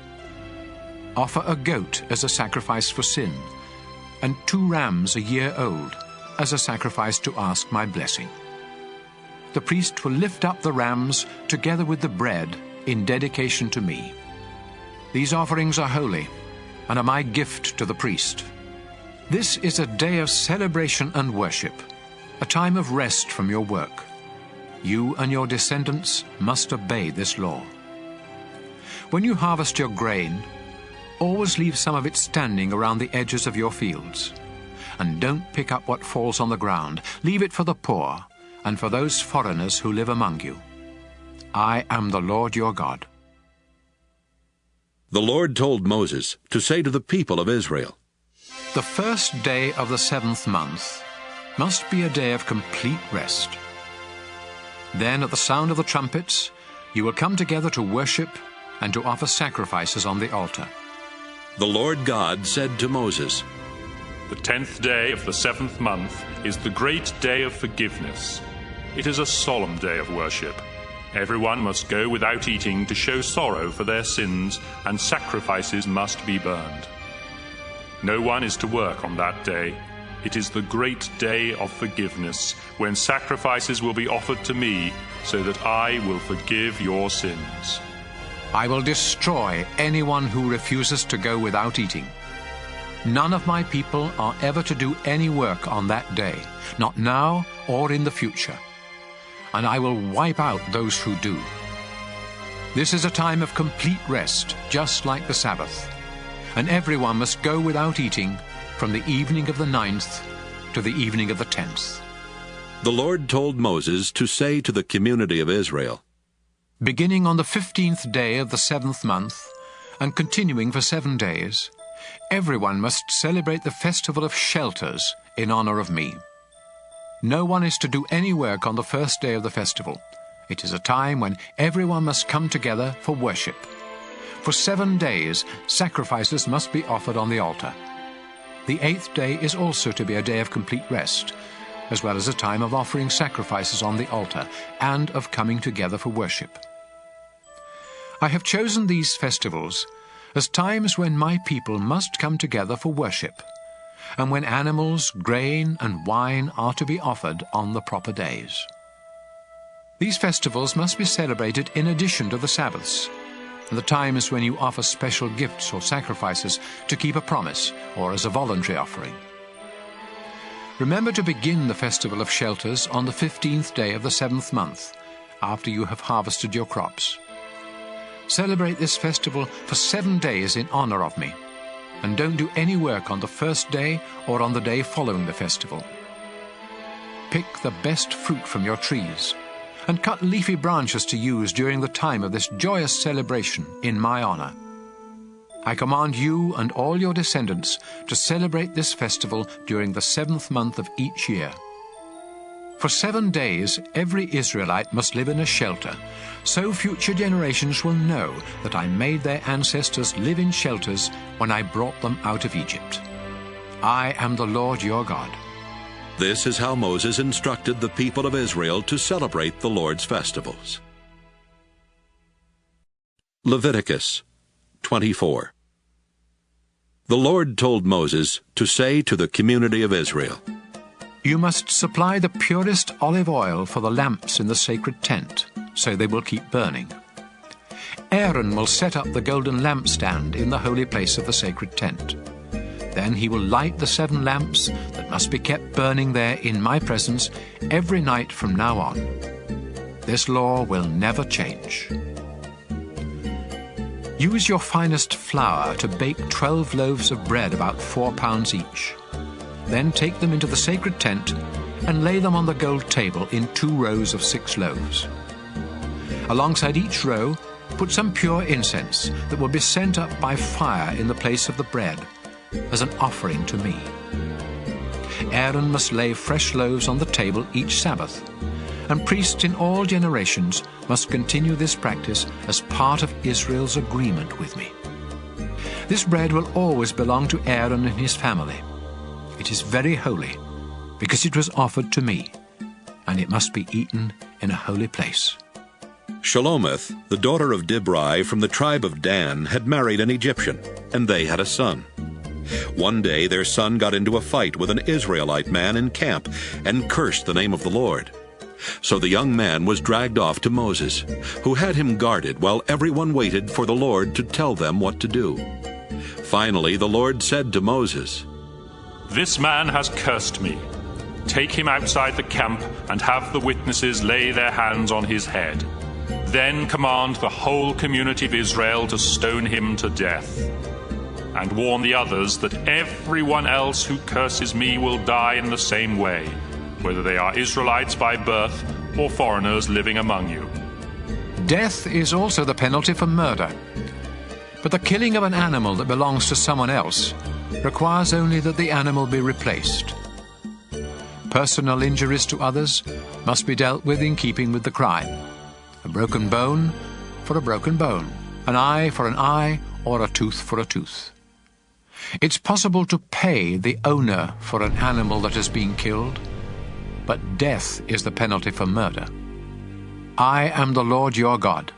Offer a goat as a sacrifice for sin, and 2 rams a year old as a sacrifice to ask my blessing. The priest will lift up the rams together with the bread in dedication to me. These offerings are holy and are my gift to the priest. This is a day of celebration and worship, a time of rest from your work. You and your descendants must obey this law. When you harvest your grain, always leave some of it standing around the edges of your fields. And don't pick up what falls on the ground. Leave it for the poor and for those foreigners who live among you. I am the Lord your God. The Lord told Moses to say to the people of Israel, The first day of the 7th month must be a day of complete rest. Then at the sound of the trumpets, you will come together to worship and to offer sacrifices on the altar. The Lord God said to Moses, The 10th day of the 7th month is the great day of forgiveness. It is a solemn day of worship. Everyone must go without eating to show sorrow for their sins, and sacrifices must be burned. No one is to work on that day. It is the great day of forgiveness, when sacrifices will be offered to me, so that I will forgive your sins. I will destroy anyone who refuses to go without eating. None of my people are ever to do any work on that day, not now or in the future. And I will wipe out those who do. This is a time of complete rest, just like the Sabbath. And everyone must go without eating from the evening of the 9th to the evening of the 10th. The Lord told Moses to say to the community of Israel, Beginning on the 15th day of the 7th month, and continuing for 7 days, everyone must celebrate the festival of shelters in honor of me. No one is to do any work on the first day of the festival. It is a time when everyone must come together for worship. For 7 days, sacrifices must be offered on the altar. The 8th day is also to be a day of complete rest, as well as a time of offering sacrifices on the altar and of coming together for worship. I have chosen these festivals as times when my people must come together for worship, and when animals, grain, and wine are to be offered on the proper days. These festivals must be celebrated in addition to the Sabbaths, and the times when you offer special gifts or sacrifices to keep a promise or as a voluntary offering. Remember to begin the Festival of Shelters on the 15th day of the 7th month, after you have harvested your crops. Celebrate this festival for 7 days in honor of me, and don't do any work on the first day or on the day following the festival. Pick the best fruit from your trees, and cut leafy branches to use during the time of this joyous celebration in my honor. I command you and all your descendants to celebrate this festival during the 7th month of each year. For 7 days, every Israelite must live in a shelter, so future generations will know that I made their ancestors live in shelters when I brought them out of Egypt. I am the Lord your God. This is how Moses instructed the people of Israel to celebrate the Lord's festivals. Leviticus 24. The Lord told Moses to say to the community of Israel, You must supply the purest olive oil for the lamps in the sacred tent, so they will keep burning. Aaron will set up the golden lampstand in the holy place of the sacred tent. Then he will light the 7 lamps that must be kept burning there in my presence every night from now on. This law will never change. Use your finest flour to bake 12 loaves of bread, about 4 pounds each. Then take them into the sacred tent and lay them on the gold table in 2 rows of 6 loaves. Alongside each row, put some pure incense that will be sent up by fire in the place of the bread, as an offering to me. Aaron must lay fresh loaves on the table each Sabbath, and priests in all generations must continue this practice as part of Israel's agreement with me. This bread will always belong to Aaron and his family. It is very holy, because it was offered to me, and it must be eaten in a holy place. Shelomith, the daughter of Dibri from the tribe of Dan, had married an Egyptian, and they had a son. One day their son got into a fight with an Israelite man in camp and cursed the name of the Lord. So the young man was dragged off to Moses, who had him guarded while everyone waited for the Lord to tell them what to do. Finally the Lord said to Moses, "This man has cursed me. Take him outside the camp and have the witnesses lay their hands on his head. Then command the whole community of Israel to stone him to death. And warn the others that everyone else who curses me will die in the same way, whether they are Israelites by birth or foreigners living among you." Death is also the penalty for murder. But the killing of an animal that belongs to someone else requires only that the animal be replaced. Personal injuries to others must be dealt with in keeping with the crime. A broken bone for a broken bone, an eye for an eye, or a tooth for a tooth. It's possible to pay the owner for an animal that has been killed, but death is the penalty for murder. I am the Lord your God,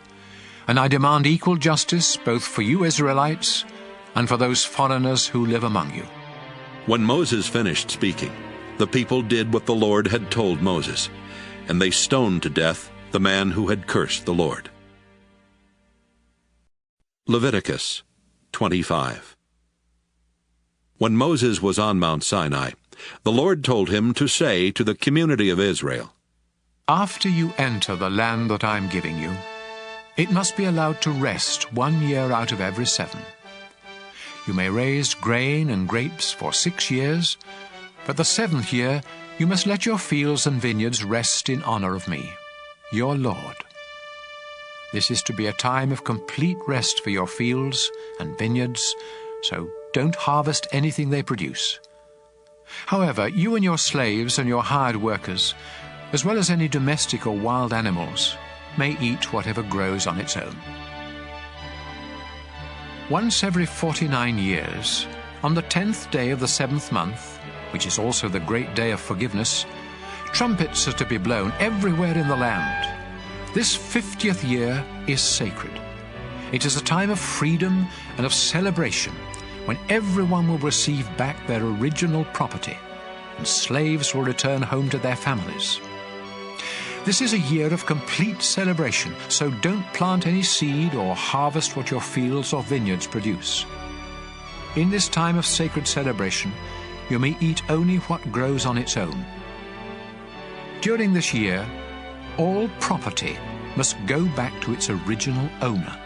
and I demand equal justice both for you Israelites and for those foreigners who live among you. When Moses finished speaking, the people did what the Lord had told Moses, and they stoned to death the man who had cursed the Lord. Leviticus 25. When Moses was on Mount Sinai, the Lord told him to say to the community of Israel, After you enter the land that I am giving you, it must be allowed to rest 1 year out of every 7. You may raise grain and grapes for 6 years, but the 7th year you must let your fields and vineyards rest in honor of me, your Lord. This is to be a time of complete rest for your fields and vineyards, so don't harvest anything they produce. However, you and your slaves and your hired workers, as well as any domestic or wild animals, may eat whatever grows on its own. Once every 49 years, on the 10th day of the 7th month, which is also the great day of forgiveness, trumpets are to be blown everywhere in the land. This 50th year is sacred. It is a time of freedom and of celebration, when everyone will receive back their original property, and slaves will return home to their families. This is a year of complete celebration, so don't plant any seed or harvest what your fields or vineyards produce. In this time of sacred celebration, you may eat only what grows on its own. During this year, all property must go back to its original owner.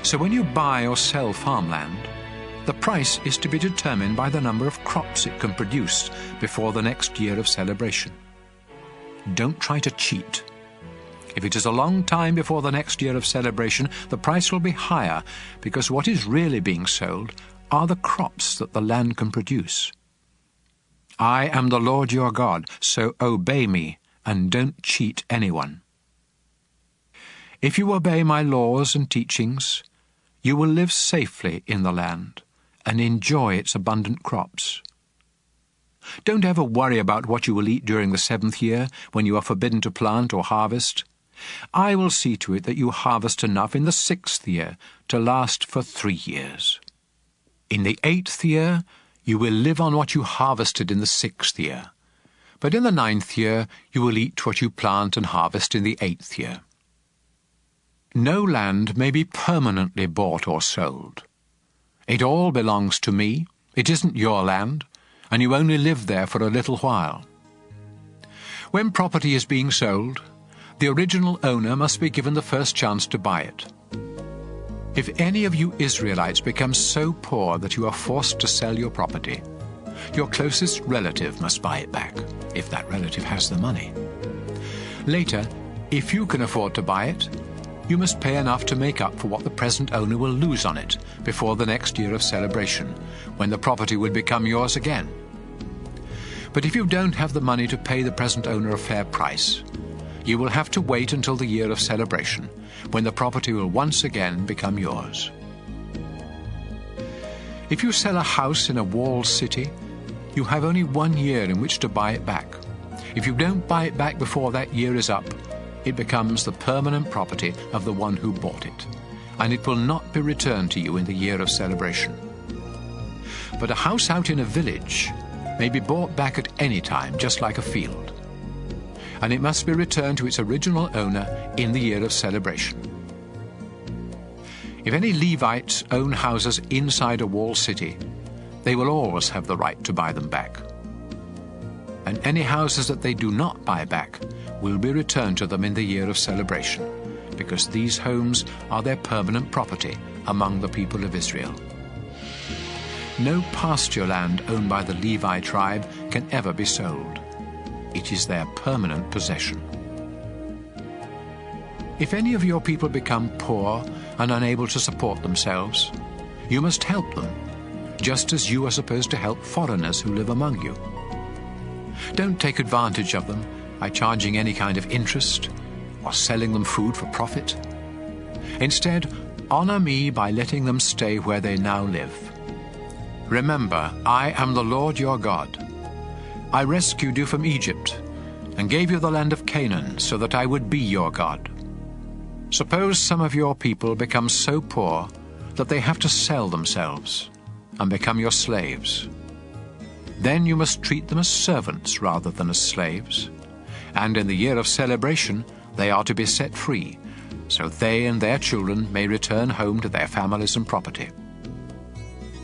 So when you buy or sell farmland, the price is to be determined by the number of crops it can produce before the next year of celebration. Don't try to cheat. If it is a long time before the next year of celebration, the price will be higher, because what is really being sold are the crops that the land can produce. I am the Lord your God, so obey me and don't cheat anyone. If you obey my laws and teachings, you will live safely in the land and enjoy its abundant crops. Don't ever worry about what you will eat during the 7th year, when you are forbidden to plant or harvest. I will see to it that you harvest enough in the 6th year to last for 3 years. In the 8th year, you will live on what you harvested in the 6th year. But in the 9th year, you will eat what you plant and harvest in the 8th year. No land may be permanently bought or sold. It all belongs to me. It isn't your land, and you only live there for a little while. When property is being sold, the original owner must be given the first chance to buy it. If any of you Israelites become so poor that you are forced to sell your property, your closest relative must buy it back, if that relative has the money. Later, if you can afford to buy it, you must pay enough to make up for what the present owner will lose on it before the next year of celebration, when the property will become yours again. But if you don't have the money to pay the present owner a fair price, you will have to wait until the year of celebration, when the property will once again become yours. If you sell a house in a walled city, you have only 1 year in which to buy it back. If you don't buy it back before that year is up, it becomes the permanent property of the one who bought it, and it will not be returned to you in the year of celebration. But a house out in a village may be bought back at any time, just like a field, and it must be returned to its original owner in the year of celebration. If any Levites own houses inside a walled city, they will always have the right to buy them back. And any houses that they do not buy back will be returned to them in the year of celebration, because these homes are their permanent property among the people of Israel. No pasture land owned by the Levi tribe can ever be sold. It is their permanent possession. If any of your people become poor and unable to support themselves, you must help them, just as you are supposed to help foreigners who live among you. Don't take advantage of them by charging any kind of interest or selling them food for profit. Instead, honor me by letting them stay where they now live. Remember, I am the Lord your God. I rescued you from Egypt and gave you the land of Canaan so that I would be your God. Suppose some of your people become so poor that they have to sell themselves and become your slaves. Then you must treat them as servants rather than as slaves, and in the year of celebration they are to be set free, so they and their children may return home to their families and property.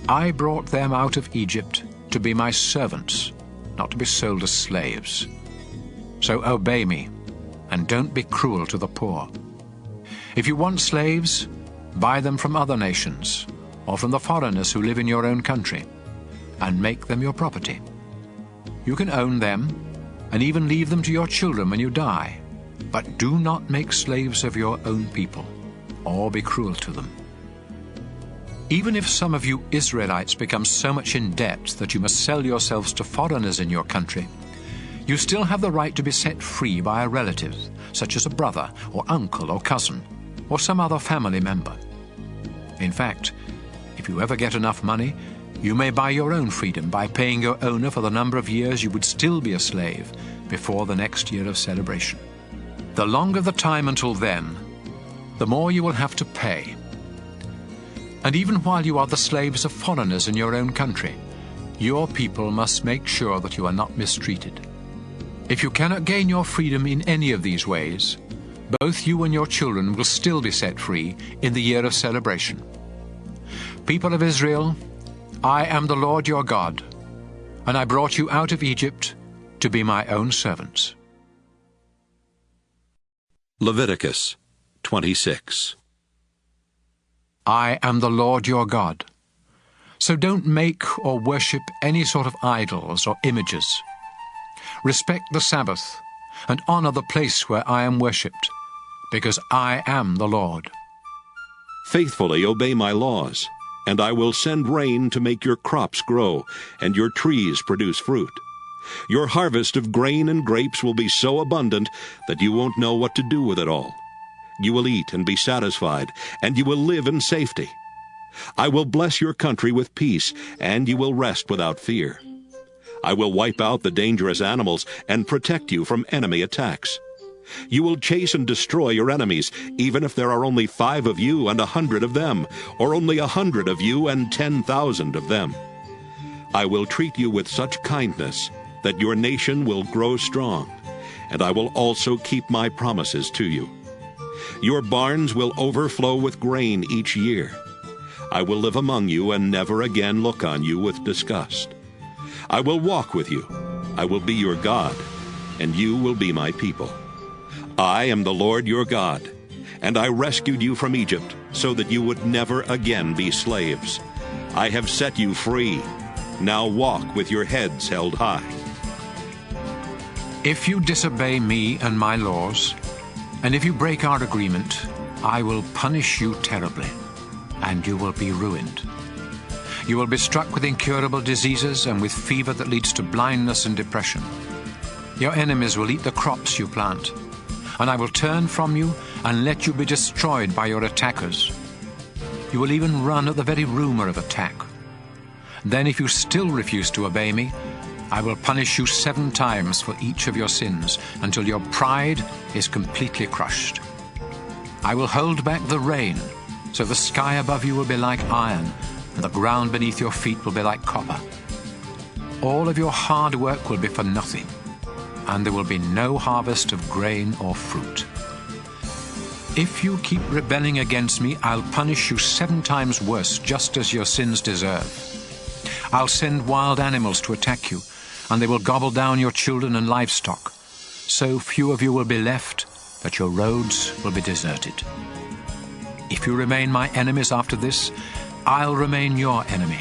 I brought them out of Egypt to be my servants, not to be sold as slaves. So obey me, and don't be cruel to the poor. If you want slaves, buy them from other nations, or from the foreigners who live in your own country, and make them your property. You can own them, and even leave them to your children when you die, but do not make slaves of your own people, or be cruel to them. Even if some of you Israelites become so much in debt that you must sell yourselves to foreigners in your country, you still have the right to be set free by a relative, such as a brother or uncle or cousin, or some other family member. In fact, if you ever get enough money, you may buy your own freedom by paying your owner for the number of years you would still be a slave before the next year of celebration. The longer the time until then, the more you will have to pay. And even while you are the slaves of foreigners in your own country, your people must make sure that you are not mistreated. If you cannot gain your freedom in any of these ways, both you and your children will still be set free in the year of celebration. People of Israel, I am the Lord your God, and I brought you out of Egypt to be my own servants. Leviticus 26. I am the Lord your God. So don't make or worship any sort of idols or images. Respect the Sabbath and honor the place where I am worshipped, because I am the Lord. Faithfully obey my laws, and I will send rain to make your crops grow and your trees produce fruit. Your harvest of grain and grapes will be so abundant that you won't know what to do with it all. You will eat and be satisfied, and you will live in safety. I will bless your country with peace, and you will rest without fear. I will wipe out the dangerous animals and protect you from enemy attacks. You will chase and destroy your enemies, even if there are only 5 of you and 100 of them, or only 100 of you and 10,000 of them. I will treat you with such kindness that your nation will grow strong, and I will also keep my promises to you. Your barns will overflow with grain each year. I will live among you and never again look on you with disgust. I will walk with you. I will be your God, and you will be my people. I am the Lord your God, and I rescued you from Egypt so that you would never again be slaves. I have set you free. Now walk with your heads held high. If you disobey me and my laws, and if you break our agreement, I will punish you terribly, and you will be ruined. You will be struck with incurable diseases and with fever that leads to blindness and depression. Your enemies will eat the crops you plant, and I will turn from you and let you be destroyed by your attackers. You will even run at the very rumor of attack. Then if you still refuse to obey me, I will punish you 7 times for each of your sins, until your pride is completely crushed. I will hold back the rain, so the sky above you will be like iron, and the ground beneath your feet will be like copper. All of your hard work will be for nothing, and there will be no harvest of grain or fruit. If you keep rebelling against me, I'll punish you 7 times worse, just as your sins deserve. I'll send wild animals to attack you, and they will gobble down your children and livestock. So few of you will be left that your roads will be deserted. If you remain my enemies after this, I'll remain your enemy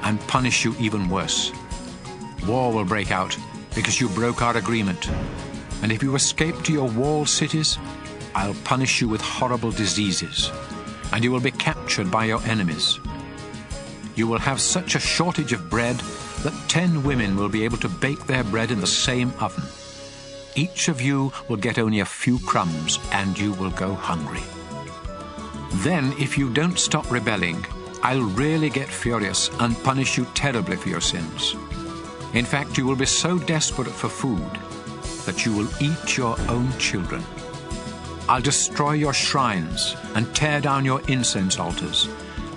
and punish you even worse. War will break out because you broke our agreement. And if you escape to your walled cities, I'll punish you with horrible diseases, and you will be captured by your enemies. You will have such a shortage of bread that 10 women will be able to bake their bread in the same oven. Each of you will get only a few crumbs, and you will go hungry. Then, if you don't stop rebelling, I'll really get furious and punish you terribly for your sins. In fact, you will be so desperate for food that you will eat your own children. I'll destroy your shrines and tear down your incense altars,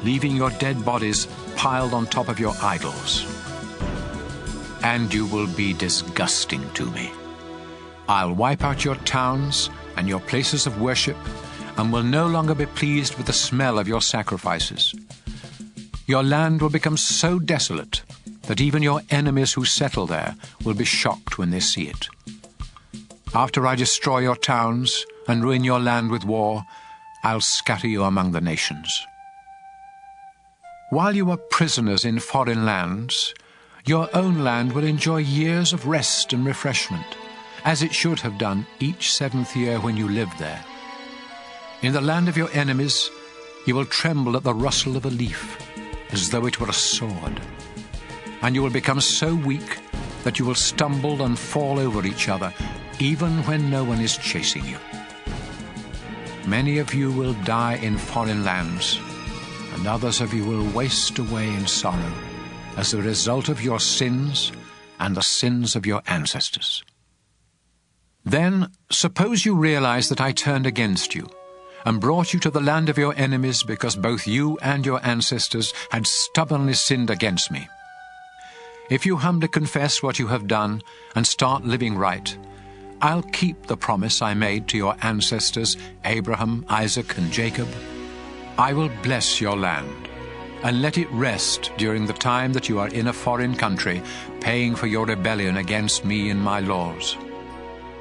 leaving your dead bodies piled on top of your idols. And you will be disgusting to me. I'll wipe out your towns and your places of worship, and will no longer be pleased with the smell of your sacrifices. Your land will become so desolate that even your enemies who settle there will be shocked when they see it. After I destroy your towns and ruin your land with war, I'll scatter you among the nations. While you are prisoners in foreign lands, your own land will enjoy years of rest and refreshment, as it should have done each 7th year when you lived there. In the land of your enemies, you will tremble at the rustle of a leaf, as though it were a sword. And you will become so weak that you will stumble and fall over each other, even when no one is chasing you. Many of you will die in foreign lands, and others of you will waste away in sorrow as a result of your sins and the sins of your ancestors. Then, suppose you realize that I turned against you and brought you to the land of your enemies because both you and your ancestors had stubbornly sinned against me. If you humbly confess what you have done and start living right, I'll keep the promise I made to your ancestors, Abraham, Isaac, and Jacob. I will bless your land and let it rest during the time that you are in a foreign country, paying for your rebellion against me and my laws.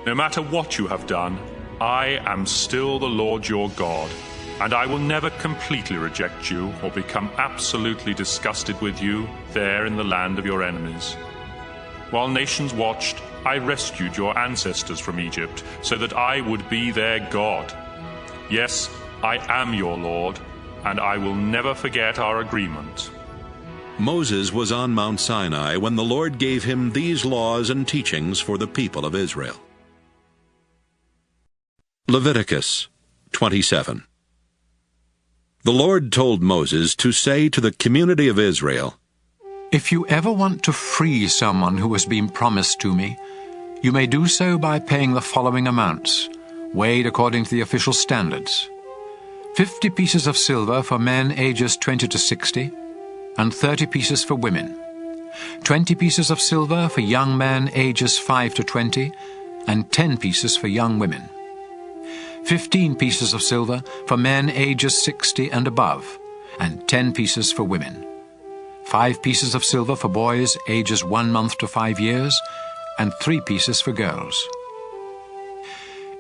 No matter what you have done, I am still the Lord your God, and I will never completely reject you or become absolutely disgusted with you there in the land of your enemies. While nations watched, I rescued your ancestors from Egypt so that I would be their God. Yes, I am your Lord, and I will never forget our agreement. Moses was on Mount Sinai when the Lord gave him these laws and teachings for the people of Israel. Leviticus 27. The Lord told Moses to say to the community of Israel, If you ever want to free someone who has been promised to me, you may do so by paying the following amounts, weighed according to the official standards: 50 pieces of silver for men ages 20 to 60, and 30 pieces for women; 20 pieces of silver for young men ages 5 to 20, and 10 pieces for young women; 15 pieces of silver for men ages 60 and above, and 10 pieces for women; 5 pieces of silver for boys ages 1 month to 5 years, and 3 pieces for girls.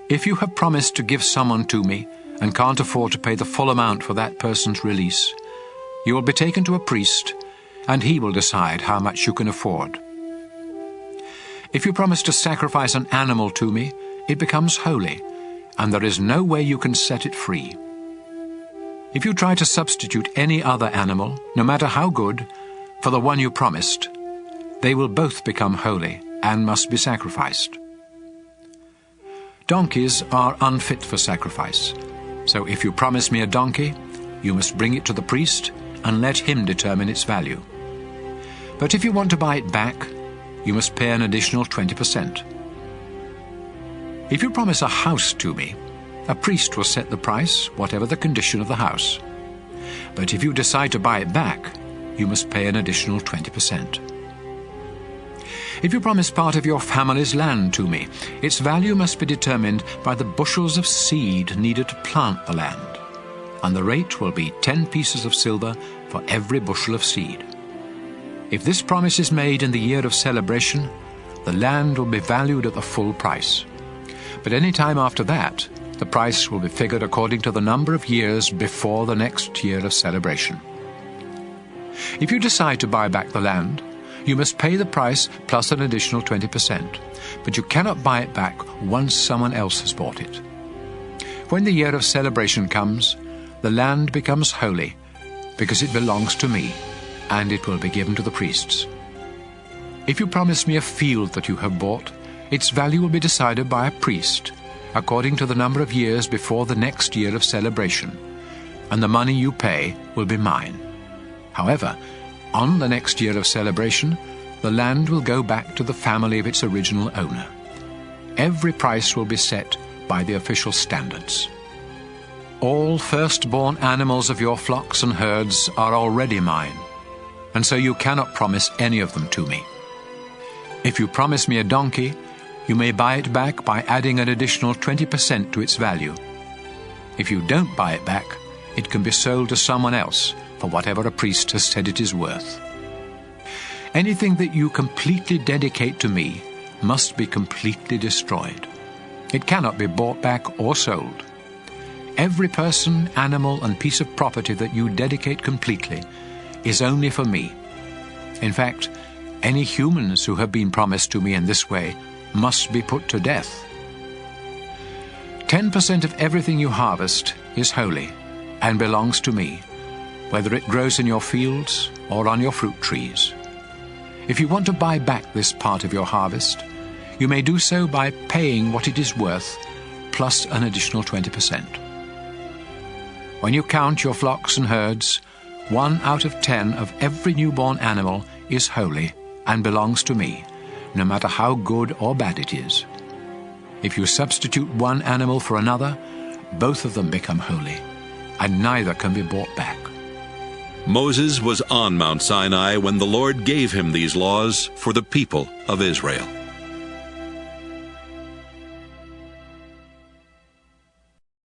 If you have promised to give someone to me and can't afford to pay the full amount for that person's release, you will be taken to a priest, and he will decide how much you can afford. If you promise to sacrifice an animal to me, it becomes holy, and there is no way you can set it free. If you try to substitute any other animal, no matter how good, for the one you promised, they will both become holy and must be sacrificed. Donkeys are unfit for sacrifice, so if you promise me a donkey, you must bring it to the priest and let him determine its value. But if you want to buy it back, you must pay an additional 20%. If you promise a house to me, a priest will set the price, whatever the condition of the house. But if you decide to buy it back, you must pay an additional 20%. If you promise part of your family's land to me, its value must be determined by the bushels of seed needed to plant the land, and the rate will be 10 pieces of silver for every bushel of seed. If this promise is made in the year of celebration, the land will be valued at the full price. But any time after that, the price will be figured according to the number of years before the next year of celebration. If you decide to buy back the land, you must pay the price plus an additional 20%, but you cannot buy it back once someone else has bought it. When the year of celebration comes, the land becomes holy, because it belongs to me, and it will be given to the priests. If you promise me a field that you have bought, its value will be decided by a priest, according to the number of years before the next year of celebration, and the money you pay will be mine. However, on the next year of celebration, the land will go back to the family of its original owner. Every price will be set by the official standards. All firstborn animals of your flocks and herds are already mine, and so you cannot promise any of them to me. If you promise me a donkey, you may buy it back by adding an additional 20% to its value. If you don't buy it back, it can be sold to someone else for whatever a priest has said it is worth. Anything that you completely dedicate to me must be completely destroyed. It cannot be bought back or sold. Every person, animal, and piece of property that you dedicate completely is only for me. In fact, any humans who have been promised to me in this way must be put to death. 10% of everything you harvest is holy and belongs to me, whether it grows in your fields or on your fruit trees. If you want to buy back this part of your harvest, you may do so by paying what it is worth, plus an additional 20%. When you count your flocks and herds, 1 out of 10 of every newborn animal is holy and belongs to me, no matter how good or bad it is. If you substitute one animal for another, both of them become holy, and neither can be bought back. Moses was on Mount Sinai when the Lord gave him these laws for the people of Israel.